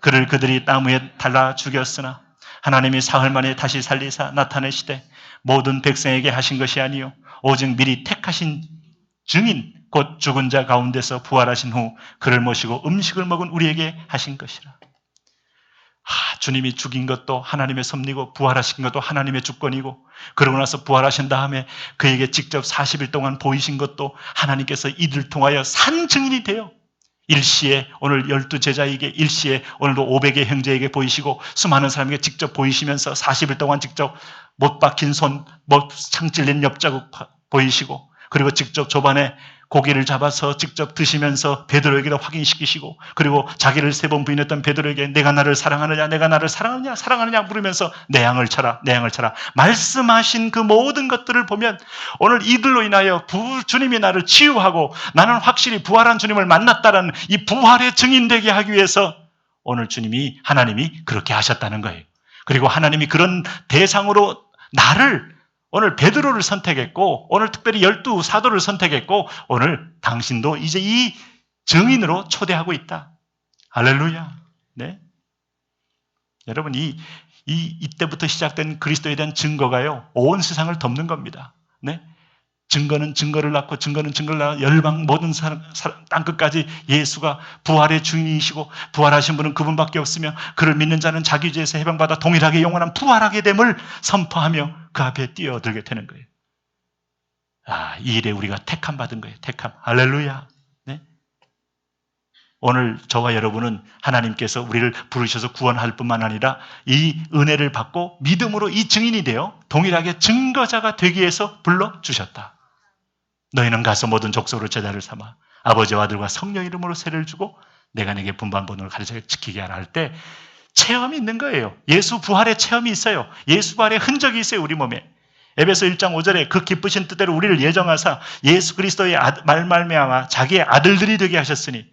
그를 그들이 나무에 달라 죽였으나 하나님이 사흘 만에 다시 살리사 나타내시되 모든 백성에게 하신 것이 아니요 오직 미리 택하신 증인 곧 죽은 자 가운데서 부활하신 후 그를 모시고 음식을 먹은 우리에게 하신 것이라. 주님이 죽인 것도 하나님의 섭리고 부활하신 것도 하나님의 주권이고 그러고 나서 부활하신 다음에 그에게 직접 40일 동안 보이신 것도 하나님께서 이들 통하여 산 증인이 돼요. 일시에 오늘 12제자에게 일시에 오늘도 500의 형제에게 보이시고 수많은 사람에게 직접 보이시면서 40일 동안 직접 못 박힌 손, 창 찔린 옆자국 보이시고 그리고 직접 조반에 고기를 잡아서 직접 드시면서 베드로에게도 확인시키시고 그리고 자기를 3번 부인했던 베드로에게 내가 나를 사랑하느냐 내가 나를 사랑하느냐 물으면서 내 양을 쳐라 내 양을 쳐라 말씀하신 그 모든 것들을 보면 오늘 이들로 인하여 주님이 나를 치유하고 나는 확실히 부활한 주님을 만났다는 이 부활의 증인되게 하기 위해서 오늘 하나님이 그렇게 하셨다는 거예요. 그리고 하나님이 그런 대상으로 나를 오늘 베드로를 선택했고 오늘 특별히 12 사도를 선택했고 오늘 당신도 이제 이 증인으로 초대하고 있다. 할렐루야. 네. 여러분 이때부터 시작된 그리스도에 대한 증거가요 온 세상을 덮는 겁니다. 네. 증거는 증거를 낳고 증거는 증거를 낳아 열방 모든 사람 땅끝까지 예수가 부활의 주인이시고 부활하신 분은 그분밖에 없으며 그를 믿는 자는 자기 죄에서 해방받아 동일하게 영원한 부활하게 됨을 선포하며 그 앞에 뛰어들게 되는 거예요. 이 일에 우리가 택함 받은 거예요. 택함. 할렐루야. 네? 오늘 저와 여러분은 하나님께서 우리를 부르셔서 구원할 뿐만 아니라 이 은혜를 받고 믿음으로 이 증인이 되어 동일하게 증거자가 되기 위해서 불러주셨다. 너희는 가서 모든 족속으로 제자를 삼아 아버지와 아들과 성령 이름으로 세례를 주고 내가 내게 분반본을 가르쳐 지키게 하라 할 때 체험이 있는 거예요. 예수 부활의 체험이 있어요. 예수 부활의 흔적이 있어요. 우리 몸에. 에베소 1장 5절에 그 기쁘신 뜻대로 우리를 예정하사 예수 그리스도의 말미암아 자기의 아들들이 되게 하셨으니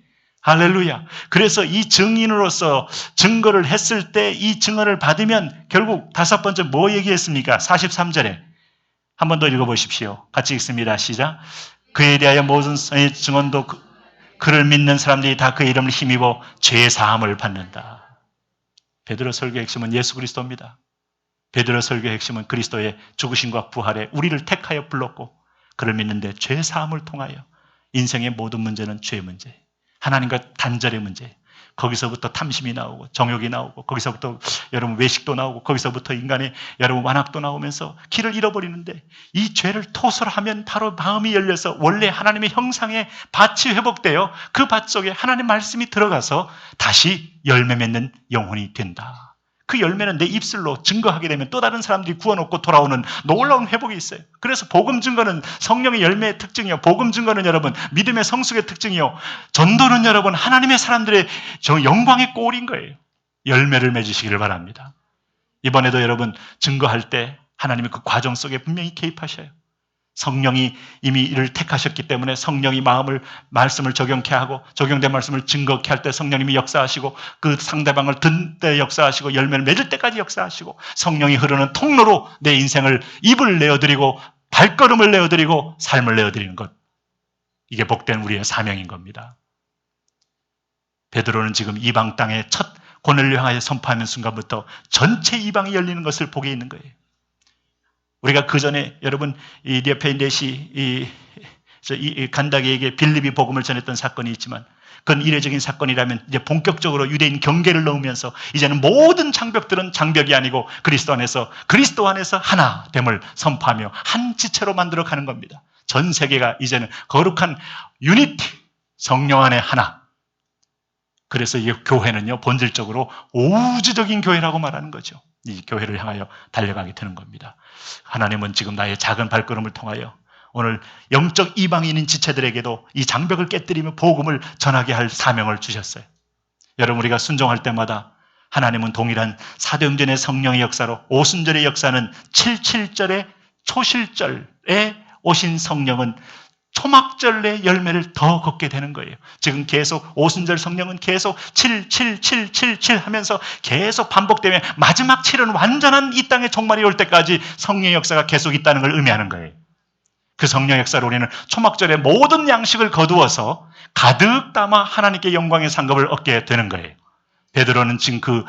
할렐루야. 그래서 이 증인으로서 증거를 했을 때 이 증언을 받으면 결국 다섯 번째 뭐 얘기했습니까? 43절에 한 번 더 읽어보십시오. 같이 읽습니다. 시작. 그에 대하여 모든 증언도 그를 믿는 사람들이 다 그의 이름을 힘입어 죄 사함을 받는다. 베드로 설교의 핵심은 예수 그리스도입니다. 베드로 설교의 핵심은 그리스도의 죽으심과 부활에 우리를 택하여 불렀고 그를 믿는데 죄 사함을 통하여 인생의 모든 문제는 죄 문제, 하나님과 단절의 문제, 거기서부터 탐심이 나오고 정욕이 나오고 거기서부터 여러분 외식도 나오고 거기서부터 인간의 여러분 완악도 나오면서 길을 잃어버리는데 이 죄를 토설하면 바로 마음이 열려서 원래 하나님의 형상의 밭이 회복되어 그 밭 속에 하나님의 말씀이 들어가서 다시 열매 맺는 영혼이 된다. 그 열매는 내 입술로 증거하게 되면 또 다른 사람들이 구원 얻고 돌아오는 놀라운 회복이 있어요. 그래서 복음 증거는 성령의 열매의 특징이요. 복음 증거는 여러분 믿음의 성숙의 특징이요. 전도는 여러분 하나님의 사람들의 영광의 꼴인 거예요. 열매를 맺으시기를 바랍니다. 이번에도 여러분 증거할 때 하나님이 그 과정 속에 분명히 개입하셔요. 성령이 이미 이를 택하셨기 때문에 성령이 말씀을 적용케 하고 적용된 말씀을 증거케 할 때 성령님이 역사하시고 그 상대방을 든 때 역사하시고 열매를 맺을 때까지 역사하시고 성령이 흐르는 통로로 내 인생을 입을 내어드리고 발걸음을 내어드리고 삶을 내어드리는 것. 이게 복된 우리의 사명인 겁니다. 베드로는 지금 이방 땅의 첫 권을 향하여 선포하는 순간부터 전체 이방이 열리는 것을 보게 있는 거예요. 우리가 그 전에 여러분 이 옆에 넷이 이 간다게에게 빌립이 복음을 전했던 사건이 있지만 그건 이례적인 사건이라면 이제 본격적으로 유대인 경계를 넣으면서 이제는 모든 장벽들은 장벽이 아니고 그리스도 안에서 하나됨을 선포하며 한 지체로 만들어가는 겁니다. 전 세계가 이제는 거룩한 유니티, 성령 안에 하나. 그래서 이 교회는요 본질적으로 우주적인 교회라고 말하는 거죠. 이 교회를 향하여 달려가게 되는 겁니다. 하나님은 지금 나의 작은 발걸음을 통하여 오늘 영적 이방인인 지체들에게도 이 장벽을 깨뜨리며 복음을 전하게 할 사명을 주셨어요. 여러분 우리가 순종할 때마다 하나님은 동일한 사도행전의 성령의 역사로 오순절의 역사는 77절의 초실절에 오신 성령은 초막절의 열매를 더 걷게 되는 거예요. 지금 계속 오순절 성령은 계속 7 하면서 계속 반복되면 마지막 7은 완전한 이 땅의 종말이 올 때까지 성령의 역사가 계속 있다는 걸 의미하는 거예요. 그 성령 역사로 우리는 초막절의 모든 양식을 거두어서 가득 담아 하나님께 영광의 상급을 얻게 되는 거예요. 베드로는 지금 그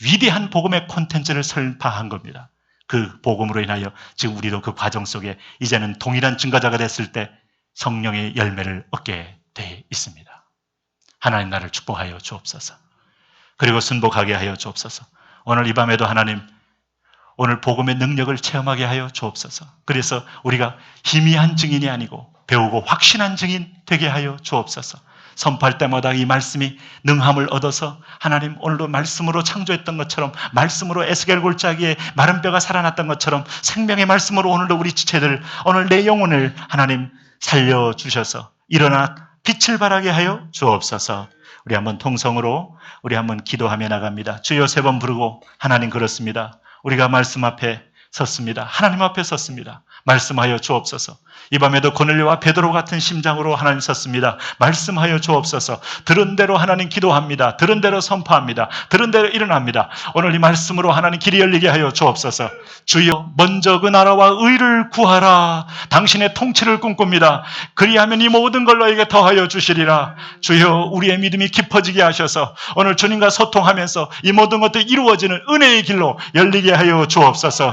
위대한 복음의 콘텐츠를 설파한 겁니다. 그 복음으로 인하여 지금 우리도 그 과정 속에 이제는 동일한 증거자가 됐을 때 성령의 열매를 얻게 돼 있습니다. 하나님 나를 축복하여 주옵소서. 그리고 순복하게 하여 주옵소서. 오늘 이 밤에도 하나님 오늘 복음의 능력을 체험하게 하여 주옵소서. 그래서 우리가 희미한 증인이 아니고 배우고 확신한 증인 되게 하여 주옵소서. 선포할 때마다 이 말씀이 능함을 얻어서 하나님 오늘도 말씀으로 창조했던 것처럼 말씀으로 에스겔 골짜기에 마른 뼈가 살아났던 것처럼 생명의 말씀으로 오늘도 우리 지체들 오늘 내 영혼을 하나님 살려주셔서 일어나 빛을 발하게 하여 주옵소서. 우리 한번 통성으로 우리 한번 기도하며 나갑니다. 주여 3번 부르고 하나님 그렇습니다. 우리가 말씀 앞에 섰습니다. 하나님 앞에 섰습니다. 말씀하여 주옵소서. 이 밤에도 고넬료와 베드로 같은 심장으로 하나님 섰습니다. 말씀하여 주옵소서. 들은 대로 하나님 기도합니다. 들은 대로 선포합니다. 들은 대로 일어납니다. 오늘 이 말씀으로 하나님 길이 열리게 하여 주옵소서. 주여 먼저 그 나라와 의를 구하라. 당신의 통치를 꿈꿉니다. 그리하면 이 모든 걸 너에게 더하여 주시리라. 주여 우리의 믿음이 깊어지게 하셔서 오늘 주님과 소통하면서 이 모든 것들이 이루어지는 은혜의 길로 열리게 하여 주옵소서.